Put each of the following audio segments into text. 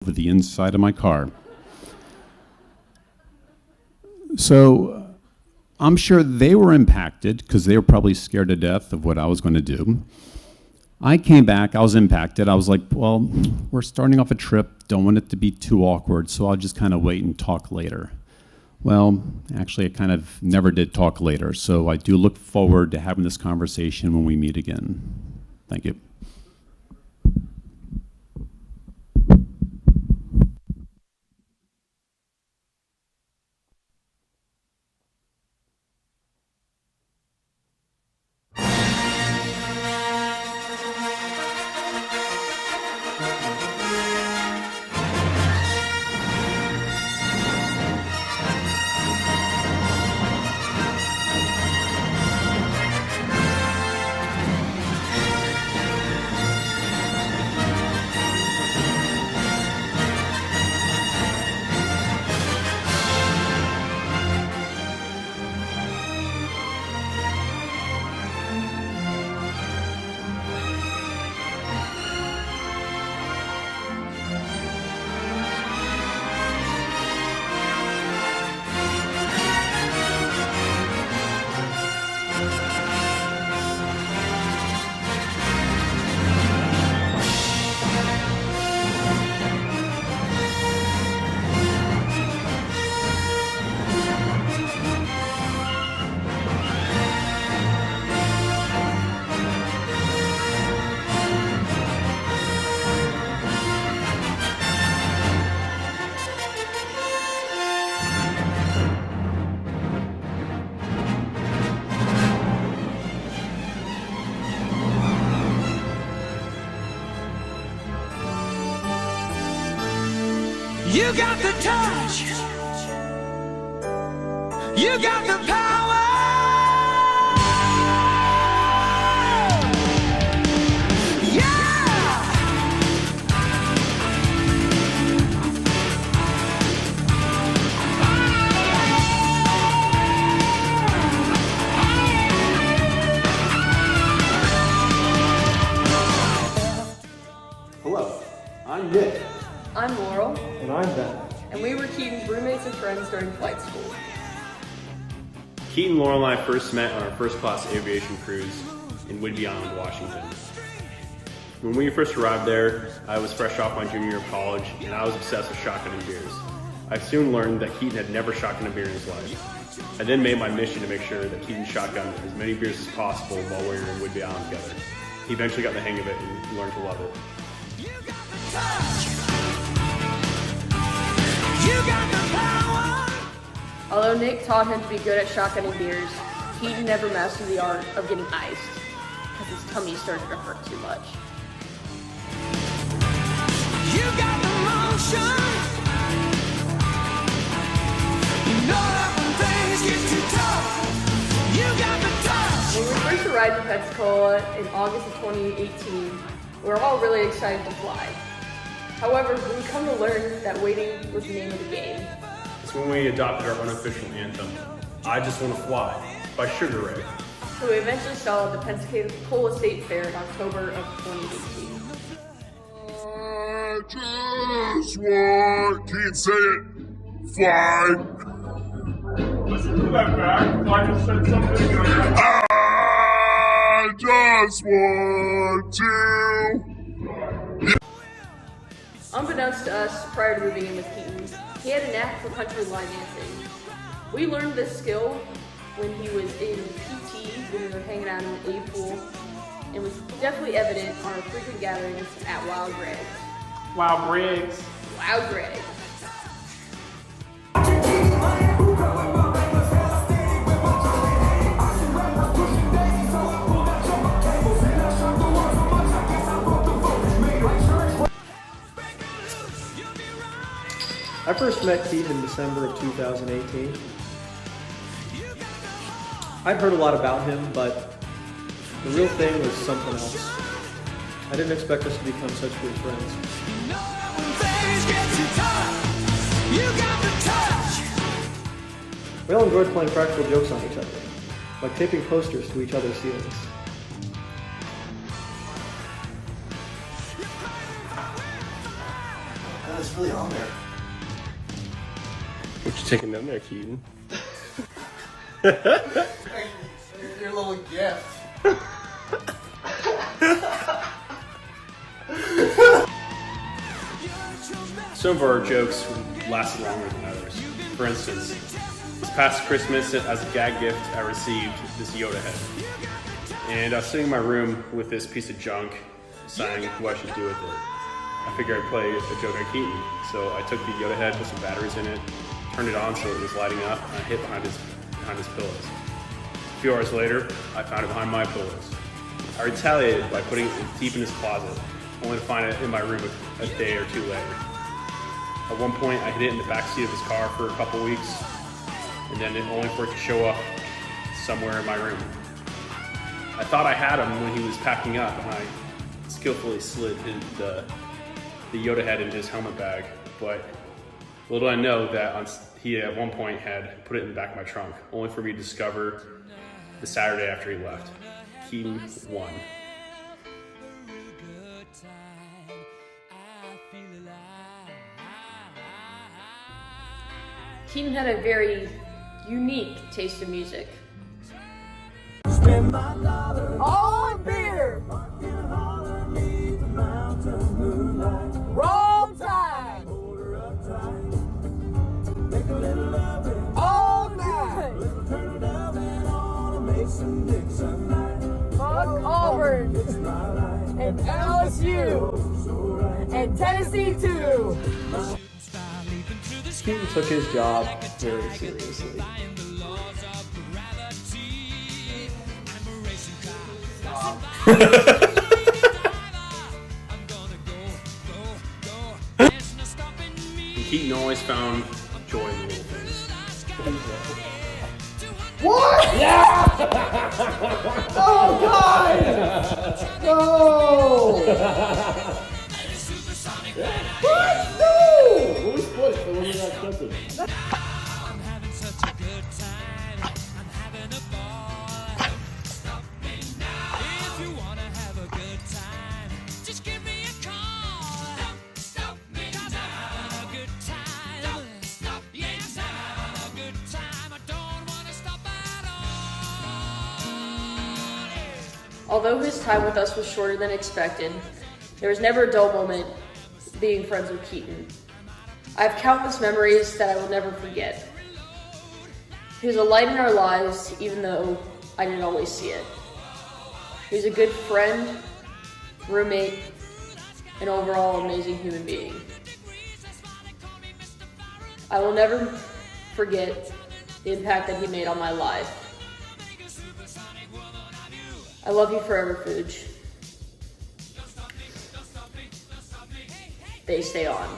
over the inside of my car. So I'm sure they were impacted because they were probably scared to death of what I was going to do. I came back, I was impacted. I was like, well, we're starting off a trip, don't want it to be too awkward, so I'll just kind of wait and talk later. Well, actually, I kind of never did talk later, so I do look forward to having this conversation when we meet again. Thank you. You got the touch. You got the power. Yeah. Hello, I'm Nick. I'm Laurel. And I'm Ben. And we were Keaton's roommates and friends during flight school. Keaton, Laurel, and I first met on our first class aviation cruise in Whidbey Island, Washington. When we first arrived there, I was fresh off my junior year of college, and I was obsessed with shotgunning beers. I soon learned that Keaton had never shotgunned a beer in his life. I then made my mission to make sure that Keaton shotgunned as many beers as possible while we were in Whidbey Island together. He eventually got the hang of it and learned to love it. You got the touch. You got the power. Although Nick taught him to be good at shotgunning beers, Keaton never mastered the art of getting iced because his tummy started to hurt too much. You got the motion. You know that when things get too tough, you got the touch. When we first arrived in Pensacola in August of 2018, we were all really excited to fly. However, we come to learn that waiting was the name of the game. It's when we adopted our unofficial anthem, I Just Want to Fly, by Sugar Ray. So we eventually saw at the Pensacola State Fair in October of 2018. I just want, can't say it, fly. Listen to that back. I just said something. I just want to. Unbeknownst to us, prior to moving in with Keaton, he had a knack for country line dancing. We learned this skill when he was in PT, when we were hanging out in the A pool, and was definitely evident on our frequent gatherings at Wild Greg's. Wow, Briggs. Wild Greg. I first met Keaton in December of 2018. I'd heard a lot about him, but the real thing was something else. I didn't expect us to become such good friends. You know that when things get too tough, you got the touch. We all enjoyed playing practical jokes on each other, like taping posters to each other's ceilings. That was really on there? What you taking down there, Keaton? Your little gift. Some of our jokes lasted longer than others. For instance, this past Christmas, as a gag gift, I received this Yoda head. And I was sitting in my room with this piece of junk, deciding what I should do with it. I figured I'd play a joke on Keaton. So I took the Yoda head, put some batteries in it, turned it on so it was lighting up, and I hid behind his pillows. A few hours later, I found it behind my pillows. I retaliated by putting it deep in his closet, only to find it in my room a day or two later. At one point, I hid it in the backseat of his car for a couple weeks, and then only for it to show up somewhere in my room. I thought I had him when he was packing up, and I skillfully slid the Yoda head into his helmet bag, but little did I know that he at one point had put it in the back of my trunk, only for me to discover the Saturday after he left. Keaton won. Keaton had a very unique taste in music. All beer. Roll tide. All night. Fuck Auburn. And LSU. And Tennessee too. Keaton took his job very seriously. Keaton always found joy in the little things. What? Yeah! Oh God! No! What? No! What was pushed? What was not accepted? Although his time with us was shorter than expected, there was never a dull moment being friends with Keaton. I have countless memories that I will never forget. He was a light in our lives, even though I didn't always see it. He was a good friend, roommate, and overall amazing human being. I will never forget the impact that he made on my life. I love you forever, Fuj. They stay on.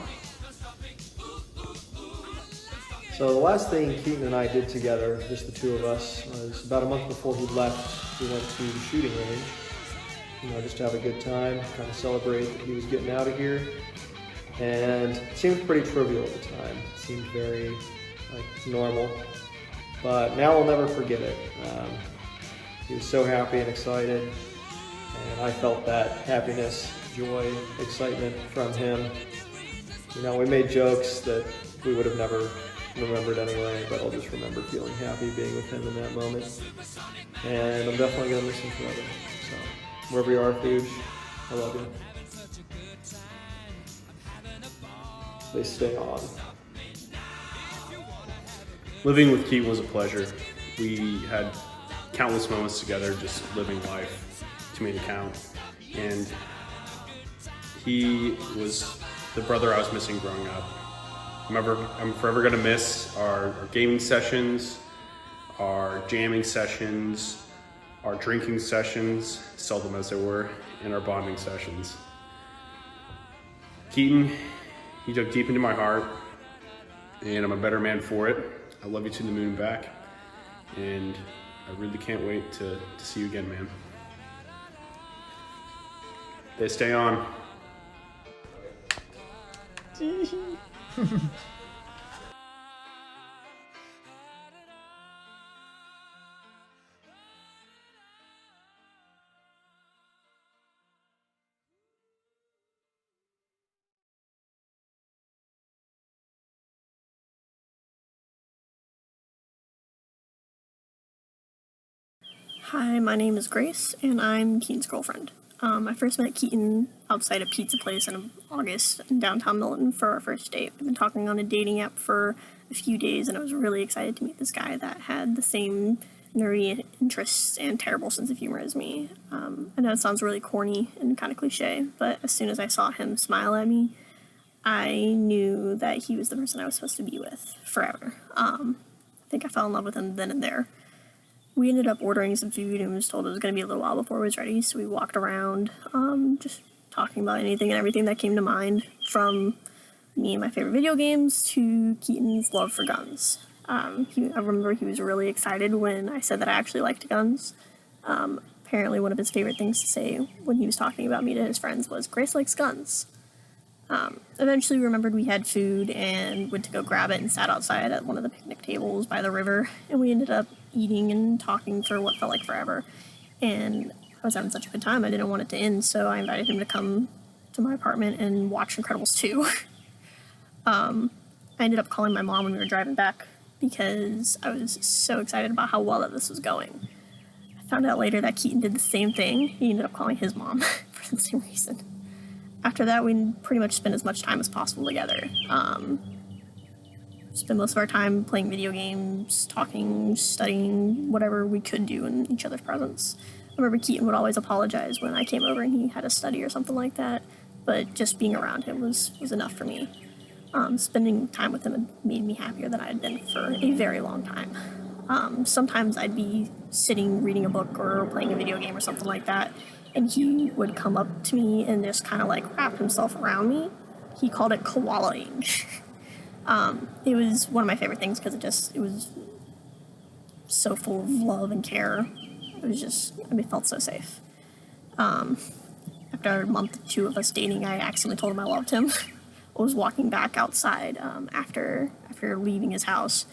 So the last thing Keaton and I did together, just the two of us, was about a month before he left. We went to the shooting range, just to have a good time, kind of celebrate that he was getting out of here. And it seemed pretty trivial at the time. It seemed very normal, but now I'll never forget it. He was so happy and excited, and I felt that happiness, joy, excitement from him. We made jokes that we would have never remembered anyway, but I'll just remember feeling happy being with him in that moment. And I'm definitely going to miss him forever. So, wherever you are, Fuj, I love you. They stay on. Living with Keaton was a pleasure. We had countless moments together, just living life to me to count. And he was the brother I was missing growing up. I'm forever gonna miss our gaming sessions, our jamming sessions, our drinking sessions, seldom as they were, and our bonding sessions. Keaton, he dug deep into my heart, and I'm a better man for it. I love you to the moon and back, and I really can't wait to see you again, man. They stay on. Hi, my name is Grace, and I'm Keaton's girlfriend. I first met Keaton outside a pizza place in August in downtown Milton for our first date. We've been talking on a dating app for a few days, and I was really excited to meet this guy that had the same nerdy interests and terrible sense of humor as me. I know it sounds really corny and kind of cliche, but as soon as I saw him smile at me, I knew that he was the person I was supposed to be with forever. I think I fell in love with him then and there. We ended up ordering some food and was told it was going to be a little while before it was ready, so we walked around, just talking about anything and everything that came to mind, from me and my favorite video games to Keaton's love for guns. I remember he was really excited when I said that I actually liked guns. Apparently one of his favorite things to say when he was talking about me to his friends was, "Grace likes guns." Eventually we remembered we had food and went to go grab it and sat outside at one of the picnic tables by the river, and we ended up eating and talking for what felt like forever. And I was having such a good time, I didn't want it to end, so I invited him to come to my apartment and watch Incredibles 2. I ended up calling my mom when we were driving back because I was so excited about how well that this was going. I found out later that Keaton did the same thing. He ended up calling his mom for the same reason. After that, we pretty much spent as much time as possible together. Spent most of our time playing video games, talking, studying, whatever we could do in each other's presence. I remember Keaton would always apologize when I came over and he had to study or something like that, but just being around him was enough for me. Spending time with him had made me happier than I had been for a very long time. Sometimes I'd be sitting reading a book or playing a video game or something like that, and he would come up to me and just kind of like wrap himself around me. He called it koalaing. It was one of my favorite things because it was so full of love and care. It felt so safe. After a month or two of us dating, I accidentally told him I loved him. I was walking back outside after leaving his house,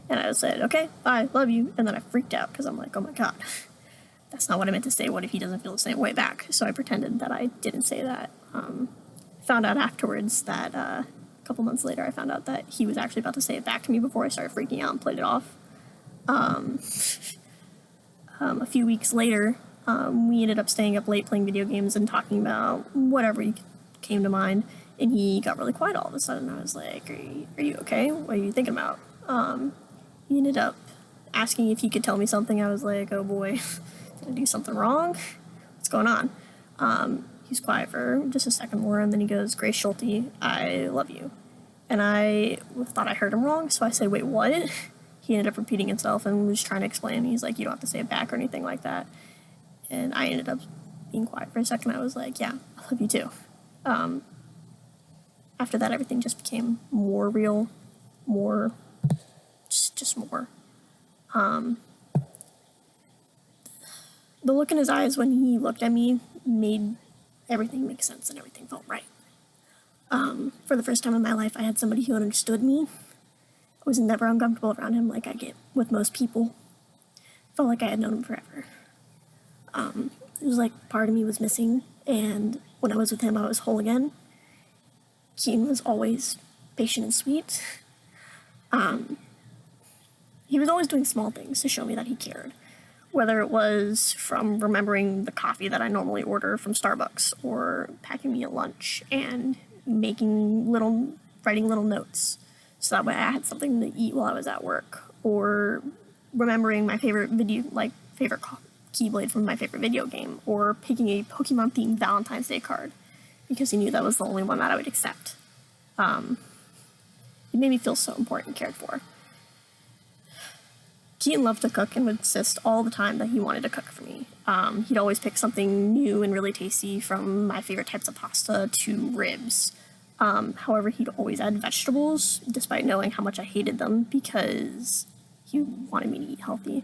and I said, "Okay, bye, love you," and then I freaked out because I'm like, "Oh my god, that's not what I meant to say. What if he doesn't feel the same way back?" So I pretended that I didn't say that. Found out afterwards that a couple months later, I found out that he was actually about to say it back to me before I started freaking out and played it off. A few weeks later, we ended up staying up late playing video games and talking about whatever came to mind, and he got really quiet all of a sudden. I was like, are you okay? What are you thinking about? He ended up asking if he could tell me something. I was like, oh boy, did I do something wrong? What's going on? He's quiet for just a second more, and then he goes, "Grace Schulte, I love you." And I thought I heard him wrong, so I said, "Wait, what?" He ended up repeating himself and was trying to explain. He's like, "You don't have to say it back or anything like that." And I ended up being quiet for a second. I was like, "Yeah, I love you too." After that, everything just became more real, just more. The look in his eyes when he looked at me made everything make sense and everything felt right. For the first time in my life, I had somebody who understood me. I was never uncomfortable around him like I get with most people. Felt like I had known him forever. It was like part of me was missing, and when I was with him, I was whole again. Keaton was always patient and sweet. He was always doing small things to show me that he cared. Whether it was from remembering the coffee that I normally order from Starbucks, or packing me a lunch and writing little notes so that way I had something to eat while I was at work, or remembering my favorite Keyblade from my favorite video game, or picking a Pokemon-themed Valentine's Day card because he knew that was the only one that I would accept. It made me feel so important and cared for. Keaton loved to cook and would insist all the time that he wanted to cook for me. He'd always pick something new and really tasty, from my favorite types of pasta to ribs. However, he'd always add vegetables, despite knowing how much I hated them, because he wanted me to eat healthy.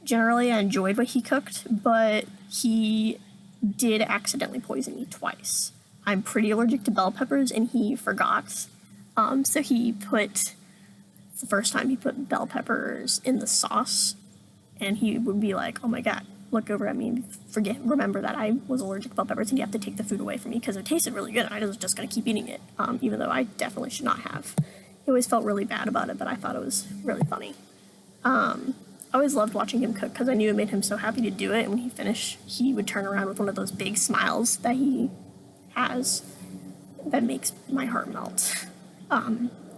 Generally, I enjoyed what he cooked, but he did accidentally poison me twice. I'm pretty allergic to bell peppers, and he forgot. So the first time he put bell peppers in the sauce, and he would be like, "Oh my god, look over at me and remember that I was allergic to bell peppers, and you have to take the food away from me because it tasted really good, and I was just going to keep eating it, even though I definitely should not have." He always felt really bad about it, but I thought it was really funny. I always loved watching him cook because I knew it made him so happy to do it. And when he finished, he would turn around with one of those big smiles that he has that makes my heart melt.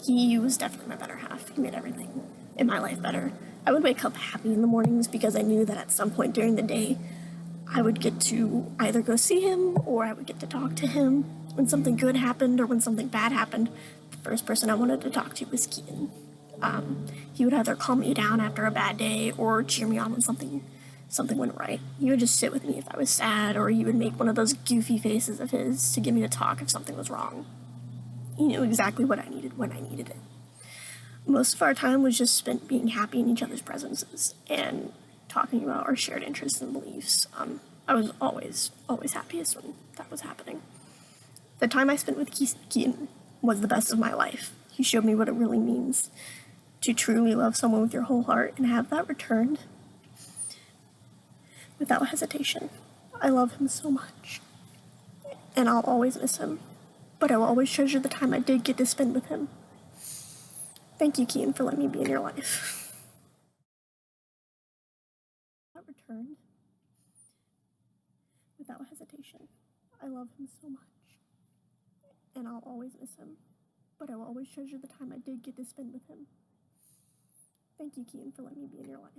He was definitely my better half. He made everything in my life better. I would wake up happy in the mornings because I knew that at some point during the day, I would get to either go see him or I would get to talk to him. When something good happened or when something bad happened, the first person I wanted to talk to was Keaton. He would either calm me down after a bad day or cheer me on when something went right. He would just sit with me if I was sad, or he would make one of those goofy faces of his to get me to talk if something was wrong. He knew exactly what I needed when I needed it. Most of our time was just spent being happy in each other's presences and talking about our shared interests and beliefs. I was always happiest when that was happening. The time I spent with Keaton was the best of my life. He showed me what it really means to truly love someone with your whole heart and have that returned without hesitation. I love him so much, and I'll always miss him, but I will always treasure the time I did get to spend with him. Thank you, Keaton, for letting me be in your life. That returned without hesitation. I love him so much, and I'll always miss him, but I will always treasure the time I did get to spend with him. Thank you, Keaton, for letting me be in your life.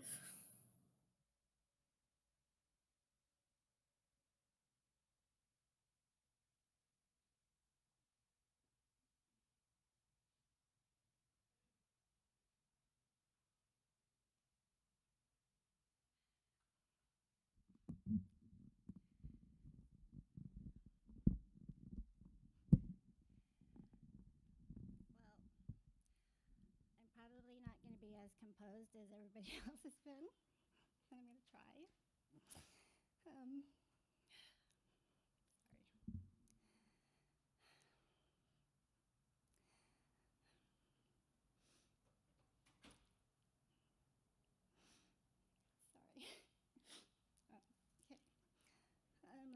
I'm probably not going to be as composed as everybody else has been. I'm going to try. Sorry. Okay.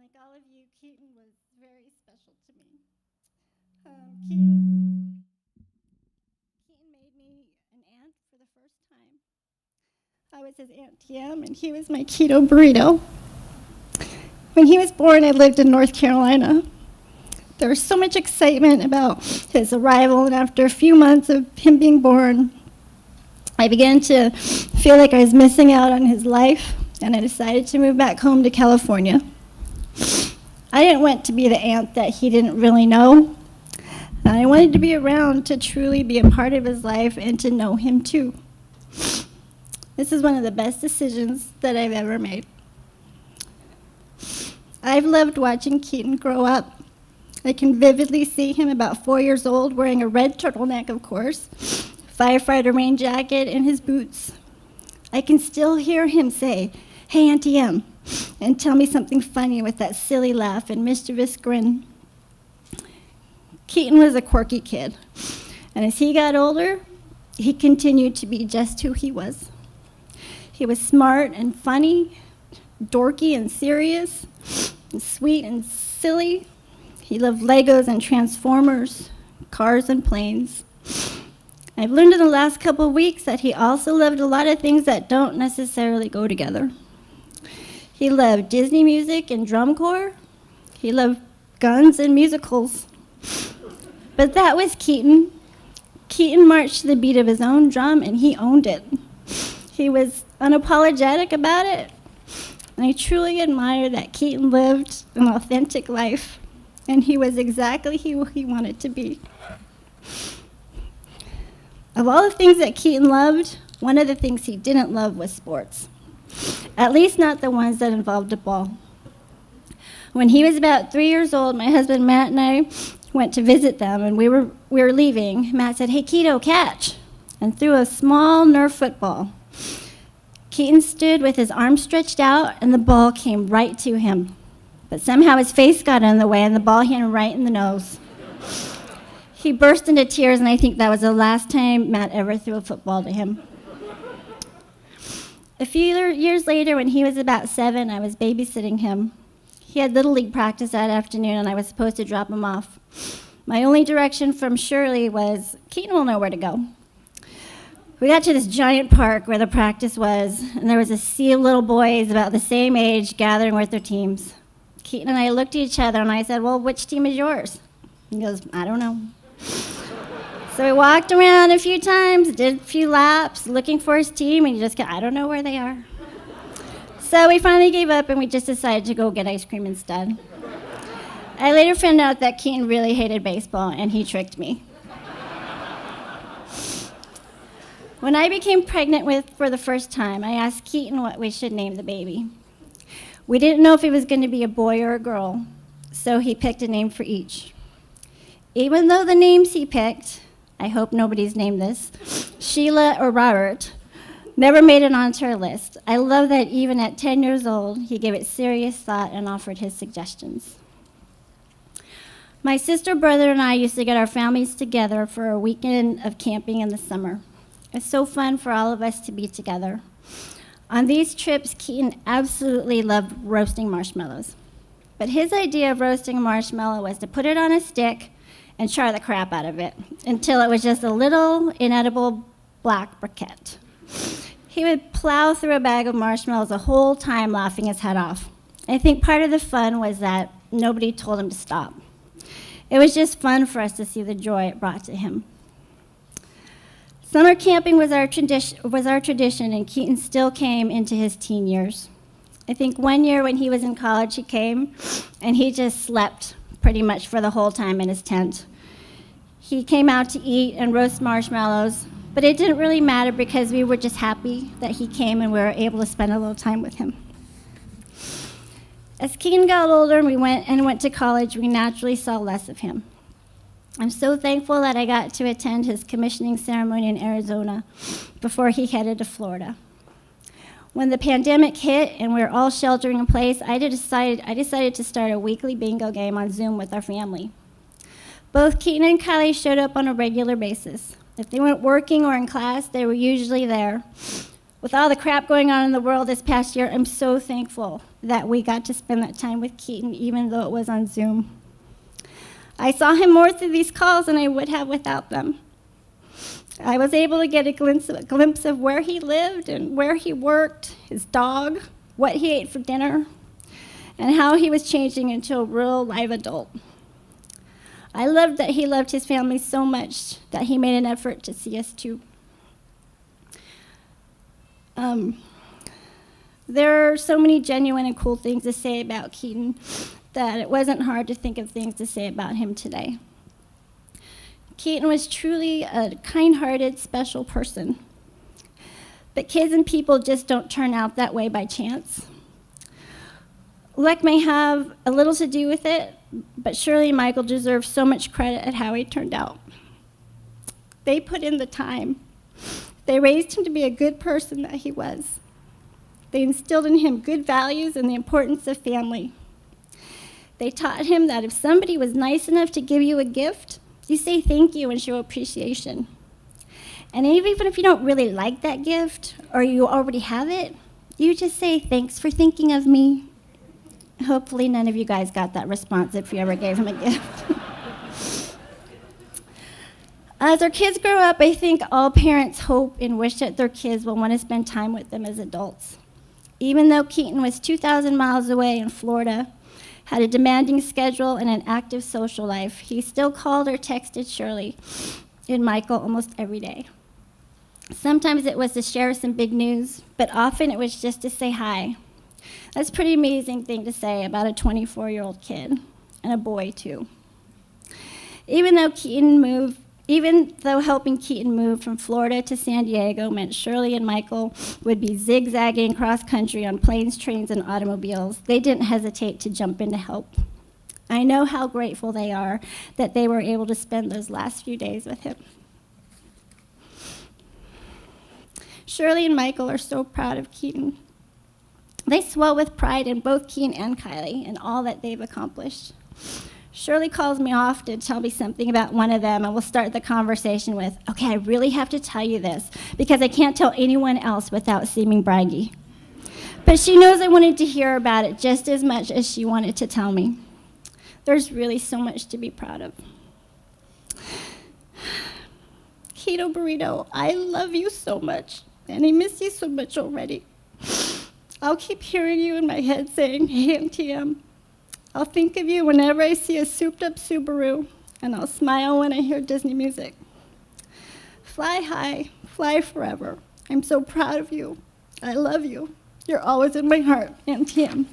Like all of you, Keaton was very special to me. Keaton made me an aunt for the first time. I was his Aunt Tiem, and he was my keto burrito. When he was born, I lived in North Carolina. There was so much excitement about his arrival, and after a few months of him being born, I began to feel like I was missing out on his life, and I decided to move back home to California. I didn't want to be the aunt that he didn't really know, and I wanted to be around to truly be a part of his life and to know him too. This is one of the best decisions that I've ever made. I've loved watching Keaton grow up. I can vividly see him about 4 years old, wearing a red turtleneck, of course, firefighter rain jacket, and his boots. I can still hear him say, "Hey, Auntie M," and tell me something funny with that silly laugh and mischievous grin. Keaton was a quirky kid, and as he got older, he continued to be just who he was. He was smart and funny, dorky and serious, and sweet and silly. He loved Legos and Transformers, cars and planes. I've learned in the last couple of weeks that he also loved a lot of things that don't necessarily go together. He loved Disney music and drum corps. He loved guns and musicals. But that was Keaton. Keaton marched to the beat of his own drum, and he owned it. He was unapologetic about it, and I truly admire that Keaton lived an authentic life, and he was exactly who he wanted to be. Of all the things that Keaton loved, one of the things he didn't love was sports, at least not the ones that involved a ball. When he was about 3 years old, my husband Matt and I went to visit them, and we were leaving. Matt said, "Hey, Keto, catch," and threw a small Nerf football. Keaton stood with his arms stretched out, and the ball came right to him. But somehow his face got in the way, and the ball hit him right in the nose. He burst into tears, and I think that was the last time Matt ever threw a football to him. A few years later, when he was about 7, I was babysitting him. He had Little League practice that afternoon, and I was supposed to drop him off. My only direction from Shirley was, "Keaton will know where to go." We got to this giant park where the practice was, and there was a sea of little boys about the same age gathering with their teams. Keaton and I looked at each other, and I said, well, which team is yours? He goes, I don't know. So we walked around a few times, did a few laps, looking for his team, and he just I don't know where they are. So we finally gave up, and we just decided to go get ice cream instead. I later found out that Keaton really hated baseball, and he tricked me. When I became pregnant for the first time, I asked Keaton what we should name the baby. We didn't know if it was going to be a boy or a girl, so he picked a name for each. Even though the names he picked, I hope nobody's named this, Sheila or Robert, never made it onto our list. I love that even at 10 years old, he gave it serious thought and offered his suggestions. My sister, brother, and I used to get our families together for a weekend of camping in the summer. It's so fun for all of us to be together. On these trips, Keaton absolutely loved roasting marshmallows. But his idea of roasting a marshmallow was to put it on a stick and char the crap out of it until it was just a little inedible black briquette. He would plow through a bag of marshmallows the whole time, laughing his head off. I think part of the fun was that nobody told him to stop. It was just fun for us to see the joy it brought to him. Summer camping was our tradition, and Keaton still came into his teen years. I think one year when he was in college, he came, and he just slept pretty much for the whole time in his tent. He came out to eat and roast marshmallows, but it didn't really matter because we were just happy that he came and we were able to spend a little time with him. As Keaton got older and we went to college, we naturally saw less of him. I'm so thankful that I got to attend his commissioning ceremony in Arizona before he headed to Florida. When the pandemic hit and we were all sheltering in place, I decided to start a weekly bingo game on Zoom with our family. Both Keaton and Kylie showed up on a regular basis. If they weren't working or in class, they were usually there. With all the crap going on in the world this past year, I'm so thankful that we got to spend that time with Keaton, even though it was on Zoom. I saw him more through these calls than I would have without them. I was able to get a glimpse of where he lived and where he worked, his dog, what he ate for dinner, and how he was changing into a real live adult. I loved that he loved his family so much that he made an effort to see us too. There are so many genuine and cool things to say about Keaton that it wasn't hard to think of things to say about him today. Keaton was truly a kind-hearted, special person. But kids and people just don't turn out that way by chance. Luck may have a little to do with it, but Shirley and Michael deserve so much credit at how he turned out. They put in the time. They raised him to be a good person that he was. They instilled in him good values and the importance of family. They taught him that if somebody was nice enough to give you a gift, you say thank you and show appreciation. And even if you don't really like that gift or you already have it, you just say thanks for thinking of me. Hopefully none of you guys got that response if you ever gave him a gift. As our kids grow up, I think all parents hope and wish that their kids will want to spend time with them as adults. Even though Keaton was 2,000 miles away in Florida, had a demanding schedule and an active social life, he still called or texted Shirley and Michael almost every day. Sometimes it was to share some big news, but often it was just to say hi. That's a pretty amazing thing to say about a 24-year-old kid, and a boy too. Even though helping Keaton move from Florida to San Diego meant Shirley and Michael would be zigzagging cross-country on planes, trains, and automobiles, they didn't hesitate to jump in to help. I know how grateful they are that they were able to spend those last few days with him. Shirley and Michael are so proud of Keaton. They swell with pride in both Keaton and Kylie and all that they've accomplished. Shirley calls me off to tell me something about one of them, and we'll start the conversation with, okay, I really have to tell you this because I can't tell anyone else without seeming braggy. But she knows I wanted to hear about it just as much as she wanted to tell me. There's really so much to be proud of. Keto Burrito, I love you so much, and I miss you so much already. I'll keep hearing you in my head saying, hey, MTM. I'll think of you whenever I see a souped-up Subaru, and I'll smile when I hear Disney music. Fly high, fly forever. I'm so proud of you. I love you. You're always in my heart, MTM.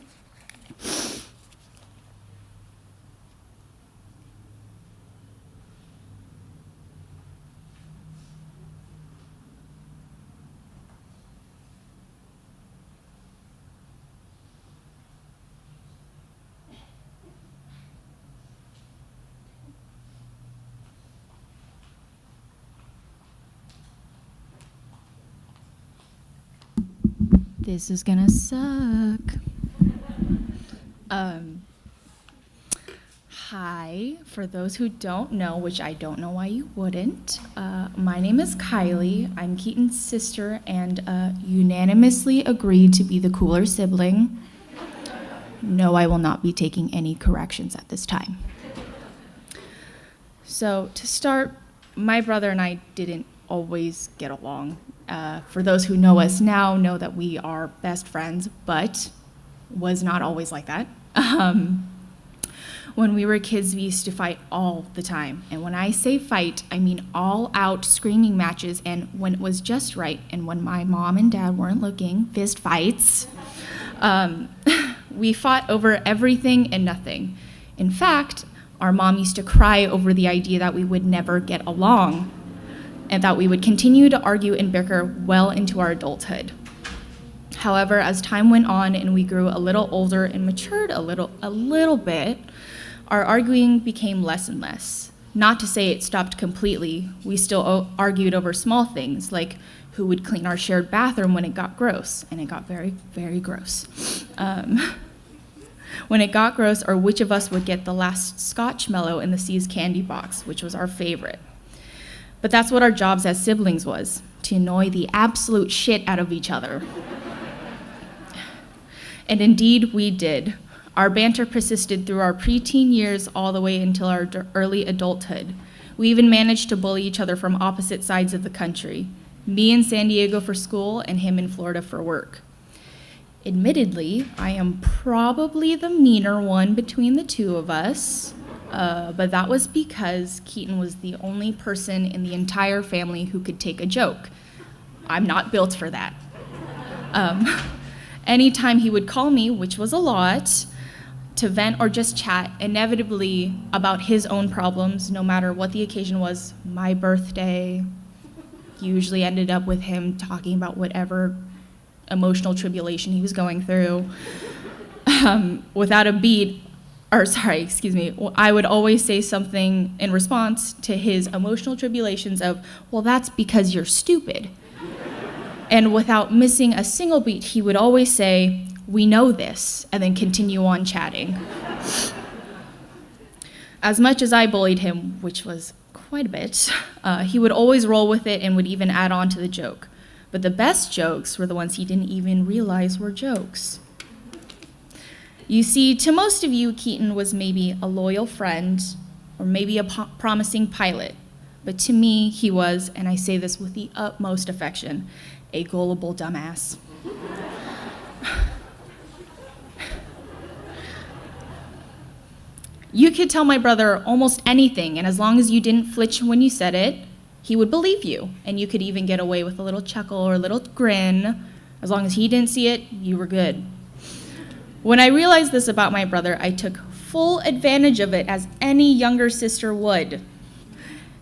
This is gonna suck. Hi, for those who don't know, which I don't know why you wouldn't, my name is Kylie. I'm Keaton's sister and unanimously agreed to be the cooler sibling. No, I will not be taking any corrections at this time. So to start, my brother and I didn't always get along. For those who know us now, know that we are best friends, but was not always like that. When we were kids, we used to fight all the time. And when I say fight, I mean all out screaming matches, and when it was just right, and when my mom and dad weren't looking, fist fights. We fought over everything and nothing. In fact, our mom used to cry over the idea that we would never get along, and that we would continue to argue and bicker well into our adulthood. However, as time went on and we grew a little older and matured a little bit, our arguing became less and less. Not to say it stopped completely. We still argued over small things, like who would clean our shared bathroom when it got gross, and it got very, very gross. When it got gross, or which of us would get the last Scotchmallow in the See's candy box, which was our favorite. But that's what our jobs as siblings was, to annoy the absolute shit out of each other. And indeed, we did. Our banter persisted through our preteen years all the way until our early adulthood. We even managed to bully each other from opposite sides of the country. Me in San Diego for school and him in Florida for work. Admittedly, I am probably the meaner one between the two of us. But that was because Keaton was the only person in the entire family who could take a joke. I'm not built for that. Anytime he would call me, which was a lot, to vent or just chat, inevitably about his own problems, no matter what the occasion was, my birthday, usually ended up with him talking about whatever emotional tribulation he was going through. Without a beat, I would always say something in response to his emotional tribulations of, well, that's because you're stupid. And without missing a single beat, he would always say, we know this, and then continue on chatting. As much as I bullied him, which was quite a bit, he would always roll with it and would even add on to the joke. But the best jokes were the ones he didn't even realize were jokes. You see, to most of you, Keaton was maybe a loyal friend or maybe a promising pilot. But to me, he was, and I say this with the utmost affection, a gullible dumbass. You could tell my brother almost anything, and as long as you didn't flinch when you said it, he would believe you. And you could even get away with a little chuckle or a little grin. As long as he didn't see it, you were good. When I realized this about my brother, I took full advantage of it, as any younger sister would.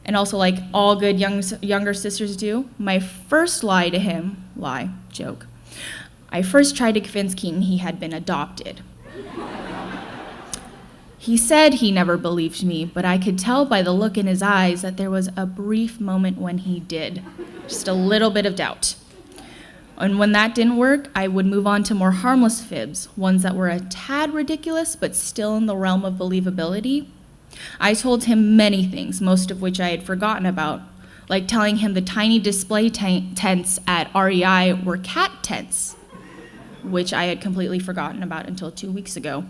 And also, like all good younger sisters do, my first joke, I first tried to convince Keaton he had been adopted. He said he never believed me, but I could tell by the look in his eyes that there was a brief moment when he did. Just a little bit of doubt. And when that didn't work, I would move on to more harmless fibs, ones that were a tad ridiculous, but still in the realm of believability. I told him many things, most of which I had forgotten about, like telling him the tiny display tents at REI were cat tents, which I had completely forgotten about until 2 weeks ago.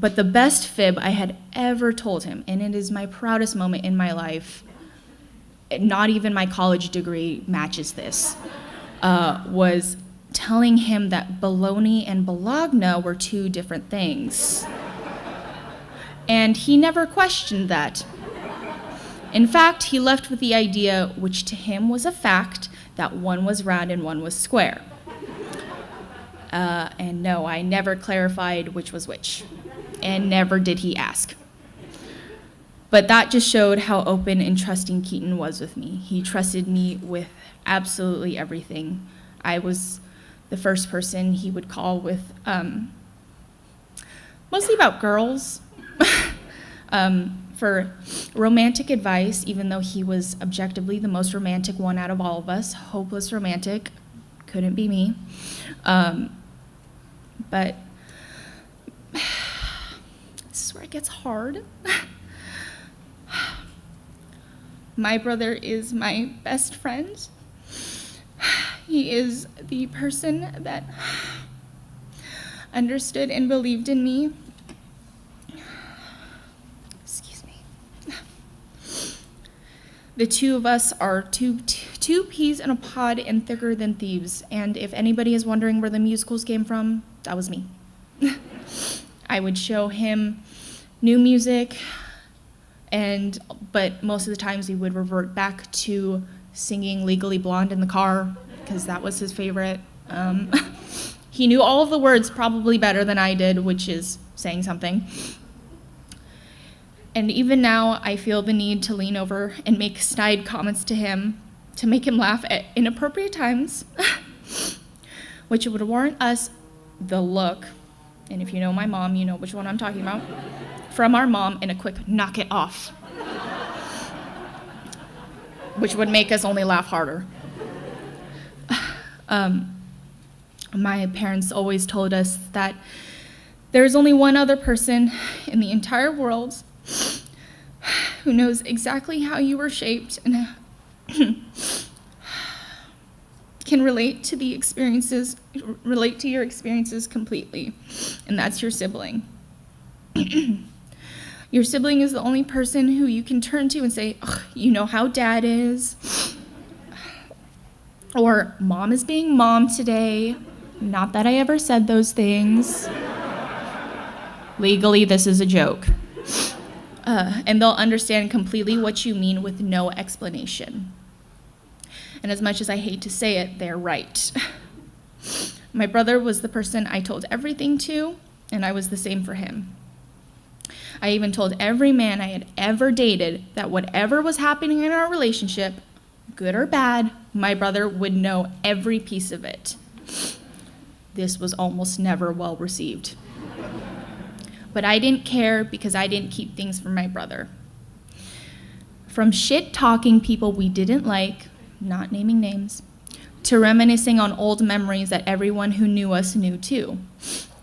But the best fib I had ever told him, and it is my proudest moment in my life, not even my college degree matches this, was telling him that bologna and bologna were two different things. And he never questioned that. In fact, he left with the idea, which to him was a fact, that one was round and one was square. And no, I never clarified which was which, and never did he ask. But that just showed how open and trusting Keaton was with me. He trusted me with absolutely everything. I was the first person he would call with, mostly about girls, for romantic advice, even though he was objectively the most romantic one out of all of us. Hopeless romantic, couldn't be me. But this is where it gets hard. My brother is my best friend. He is the person that understood and believed in me. Excuse me. The two of us are two peas in a pod and thicker than thieves. And if anybody is wondering where the musicals came from, that was me. I would show him new music, but most of the times we would revert back to singing Legally Blonde in the car, because that was his favorite. He knew all of the words probably better than I did, which is saying something. And even now, I feel the need to lean over and make snide comments to him to make him laugh at inappropriate times, which would warrant us the look, and if you know my mom, you know which one I'm talking about, from our mom in a quick knock it off, which would make us only laugh harder. My parents always told us that there's only one other person in the entire world who knows exactly how you were shaped and can relate to your experiences completely, and that's your sibling. Your sibling is the only person who you can turn to and say, you know how dad is, or mom is being mom today. Not that I ever said those things. Legally, this is a joke. And they'll understand completely what you mean with no explanation. And as much as I hate to say it, they're right. My brother was the person I told everything to, and I was the same for him. I even told every man I had ever dated that whatever was happening in our relationship, good or bad, my brother would know every piece of it. This was almost never well received. But I didn't care because I didn't keep things from my brother. From shit-talking people we didn't like, not naming names, to reminiscing on old memories that everyone who knew us knew too,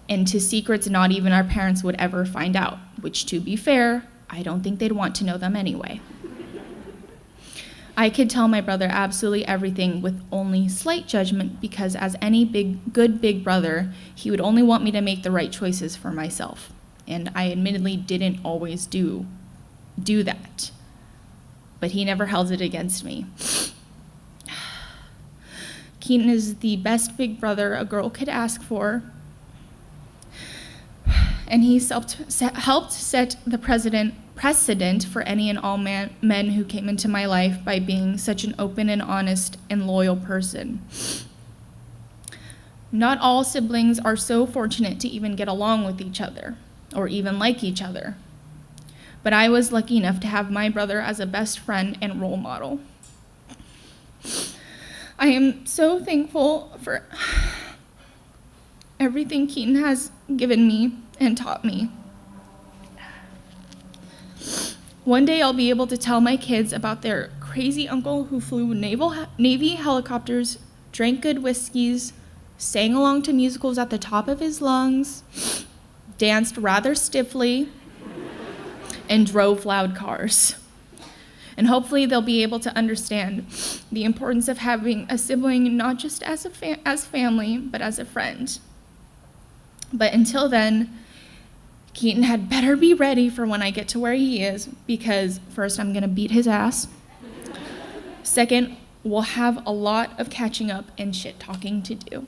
and to secrets not even our parents would ever find out, which, to be fair, I don't think they'd want to know them anyway. I could tell my brother absolutely everything with only slight judgment, because as any good big brother, he would only want me to make the right choices for myself. And I admittedly didn't always do that. But he never held it against me. Keaton is the best big brother a girl could ask for. And he's helped set the precedent for any and all men who came into my life by being such an open and honest and loyal person. Not all siblings are so fortunate to even get along with each other, or even like each other. But I was lucky enough to have my brother as a best friend and role model. I am so thankful for everything Keaton has given me and taught me. One day I'll be able to tell my kids about their crazy uncle who flew Navy helicopters, drank good whiskeys, sang along to musicals at the top of his lungs, danced rather stiffly, and drove loud cars. And hopefully they'll be able to understand the importance of having a sibling not just as family, but as a friend. But until then, Keaton had better be ready for when I get to where he is, because first, I'm going to beat his ass. Second, we'll have a lot of catching up and shit talking to do.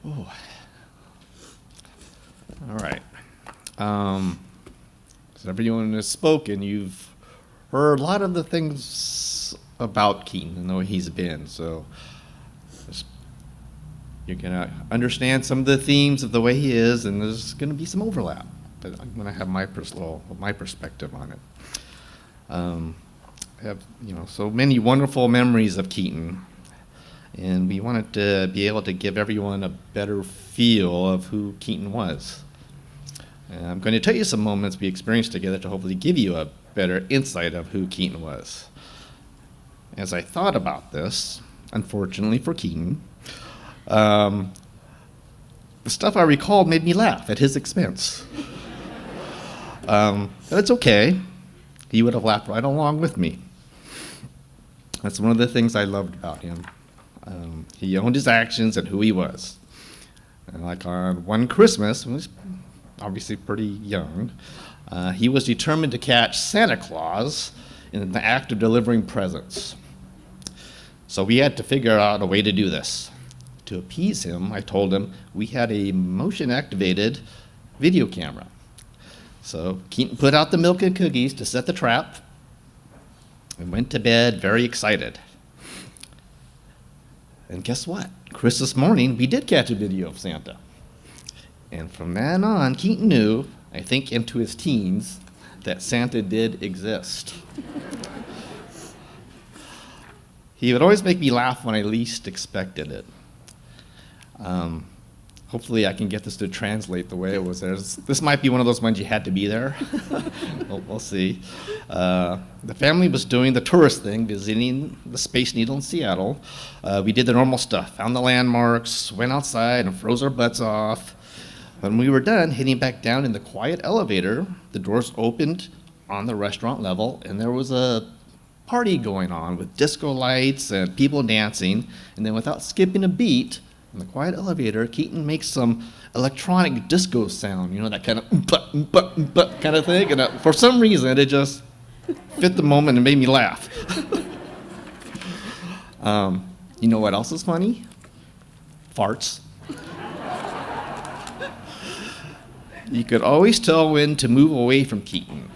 Ooh. All right. As everyone has spoken, you've heard a lot of the things about Keaton and the way he's been. So you're going to understand some of the themes of the way he is, and there's going to be some overlap. But I'm going to have my perspective on it. I have so many wonderful memories of Keaton. And we wanted to be able to give everyone a better feel of who Keaton was. And I'm going to tell you some moments we experienced together to hopefully give you a better insight of who Keaton was. As I thought about this, unfortunately for Keaton, the stuff I recalled made me laugh at his expense. But it's okay. He would have laughed right along with me. That's one of the things I loved about him. He owned his actions and who he was. And like on one Christmas, when he was obviously pretty young, he was determined to catch Santa Claus in the act of delivering presents. So we had to figure out a way to do this. To appease him, I told him we had a motion-activated video camera. So Keaton put out the milk and cookies to set the trap and went to bed very excited. And guess what? Christmas morning, we did catch a video of Santa. And from then on, Keaton knew, I think into his teens, that Santa did exist. He would always make me laugh when I least expected it. Hopefully I can get this to translate the way it was there. This might be one of those ones you had to be there. We'll see. The family was doing the tourist thing, visiting the Space Needle in Seattle. We did the normal stuff, found the landmarks, went outside and froze our butts off. When we were done, heading back down in the quiet elevator, the doors opened on the restaurant level, and there was a party going on with disco lights and people dancing. And then without skipping a beat, in the quiet elevator, Keaton makes some electronic disco sound, that kind of kind of thing. And for some reason, it just fit the moment and made me laugh. You know what else is funny? Farts. You could always tell when to move away from Keaton.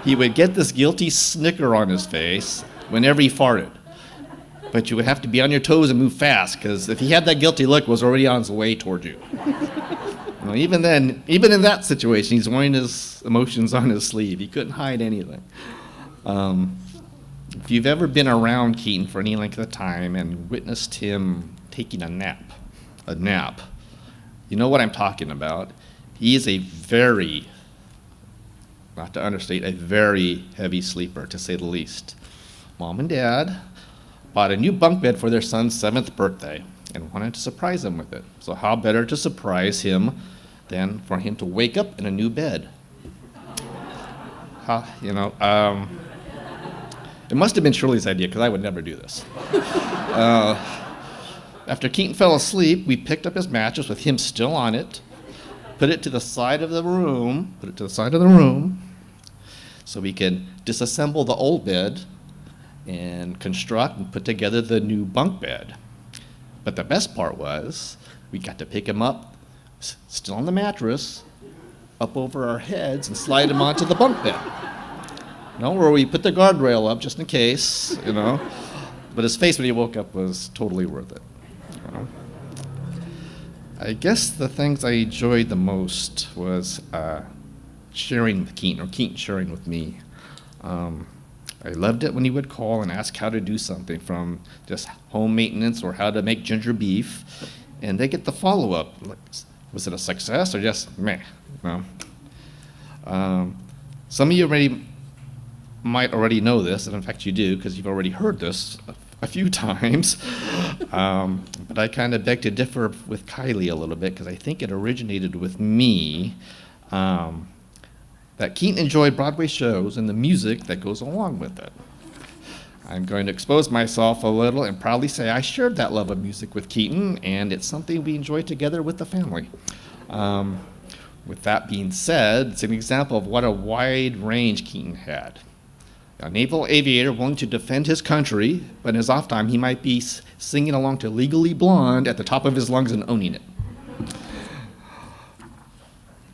He would get this guilty snicker on his face whenever he farted. But you would have to be on your toes and move fast, because if he had that guilty look, it was already on his way toward you. Even then, even in that situation, he's wearing his emotions on his sleeve. He couldn't hide anything. If you've ever been around Keaton for any length of time and witnessed him taking a nap, you know what I'm talking about. He is a very, not to understate, a very heavy sleeper, to say the least. Mom and Dad bought a new bunk bed for their son's 7th birthday and wanted to surprise him with it. So how better to surprise him than for him to wake up in a new bed? It must have been Shirley's idea, because I would never do this. After Keaton fell asleep, we picked up his mattress with him still on it, put it to the side of the room, so we could disassemble the old bed and construct and put together the new bunk bed. But the best part was we got to pick him up, still on the mattress, up over our heads and slide him onto the bunk bed. Where we put the guardrail up just in case, But his face when he woke up was totally worth it. I guess the things I enjoyed the most was sharing with Keaton, or Keaton sharing with me. I loved it when he would call and ask how to do something, from just home maintenance or how to make ginger beef, and they get the follow-up. Like, was it a success or just meh? Some of you might already know this, and in fact you do, because you've already heard this a few times. But I kind of beg to differ with Kylie a little bit, because I think it originated with me. That Keaton enjoyed Broadway shows and the music that goes along with it. I'm going to expose myself a little and proudly say I shared that love of music with Keaton, and it's something we enjoy together with the family. With that being said, it's an example of what a wide range Keaton had. A naval aviator willing to defend his country, but in his off time he might be singing along to Legally Blonde at the top of his lungs and owning it.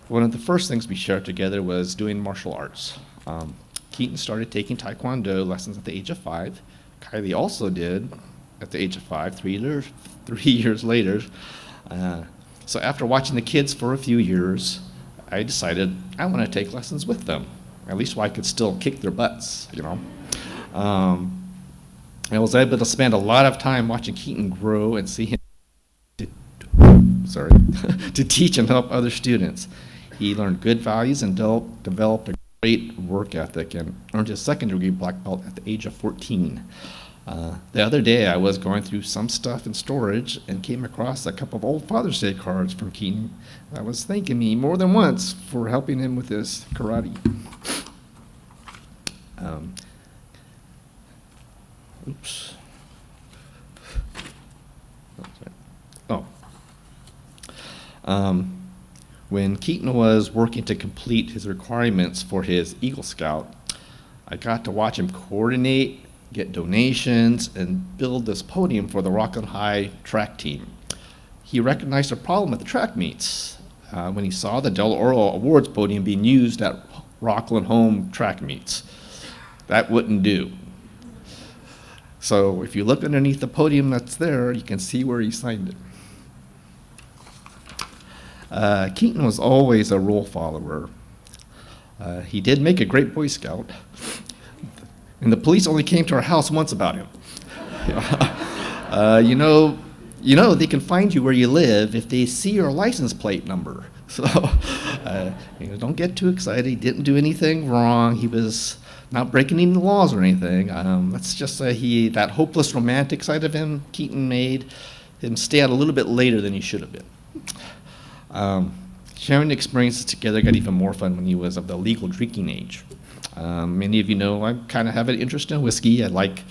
One of the first things we shared together was doing martial arts. Keaton started taking Taekwondo lessons at the age of 5. Kylie also did at the age of 5, 3 years later. So after watching the kids for a few years, I decided I want to take lessons with them, at least while I could still kick their butts, I was able to spend a lot of time watching Keaton grow and see him to teach and help other students. He learned good values and developed a great work ethic and earned his second-degree black belt at the age of 14. The other day, I was going through some stuff in storage and came across a couple of old Father's Day cards from Keaton that was thanking me more than once for helping him with his karate. Oops. When Keaton was working to complete his requirements for his Eagle Scout, I got to watch him coordinate, get donations, and build this podium for the Rockland High track team. He recognized a problem at the track meets when he saw the Del Oro Awards podium being used at Rockland home track meets. That wouldn't do. So if you look underneath the podium that's there, you can see where he signed it. Keaton was always a rule follower. He did make a great Boy Scout, and the police only came to our house once about him. They can find you where you live if they see your license plate number. So don't get too excited. He didn't do anything wrong. He was not breaking any laws or anything. Let's just say that hopeless romantic side of him, Keaton made him stay out a little bit later than he should have been. Sharing experiences together got even more fun when he was of the legal drinking age. Many of you know I kind of have an interest in whiskey. I like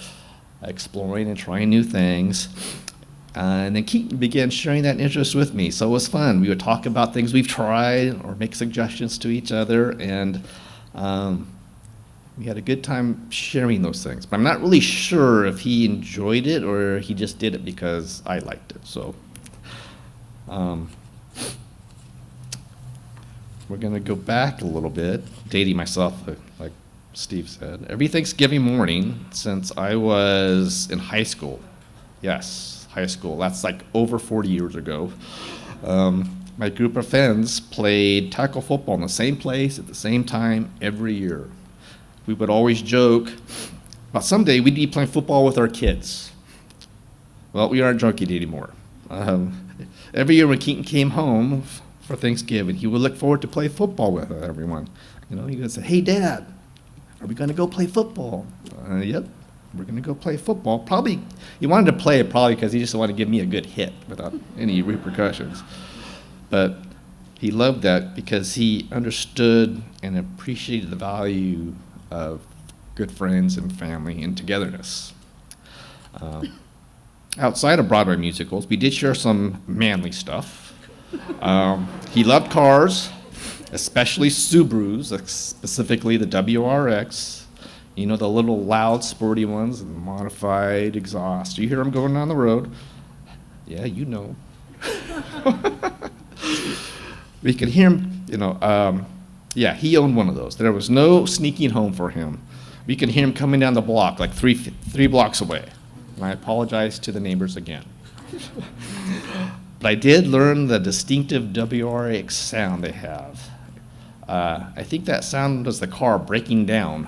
exploring and trying new things. And then Keaton began sharing that interest with me, so it was fun. We would talk about things we've tried or make suggestions to each other, and we had a good time sharing those things. But I'm not really sure if he enjoyed it or he just did it because I liked it. So we're going to go back a little bit, dating myself, like Steve said. Every Thanksgiving morning since I was in high school, yes, high school, that's like over 40 years ago, my group of friends played tackle football in the same place at the same time every year. We would always joke about someday we'd be playing football with our kids. Well, we aren't joking anymore. Every year when Keaton came home for Thanksgiving, he would look forward to play football with everyone. He would say, "Hey, Dad, are we going to go play football?" Yep, we're going to go play football. Probably, he wanted to play it probably because he just wanted to give me a good hit without any repercussions. But he loved that because he understood and appreciated the value of good friends and family and togetherness. Outside of Broadway musicals, we did share some manly stuff. He loved cars, especially Subarus, specifically the WRX. The little loud, sporty ones, and modified exhaust. You hear them going down the road. Yeah, you know. We could hear him, yeah, he owned one of those. There was no sneaking home for him. We could hear him coming down the block, like three blocks away. And I apologize to the neighbors again. But I did learn the distinctive WRX sound they have. I think that sound was the car breaking down.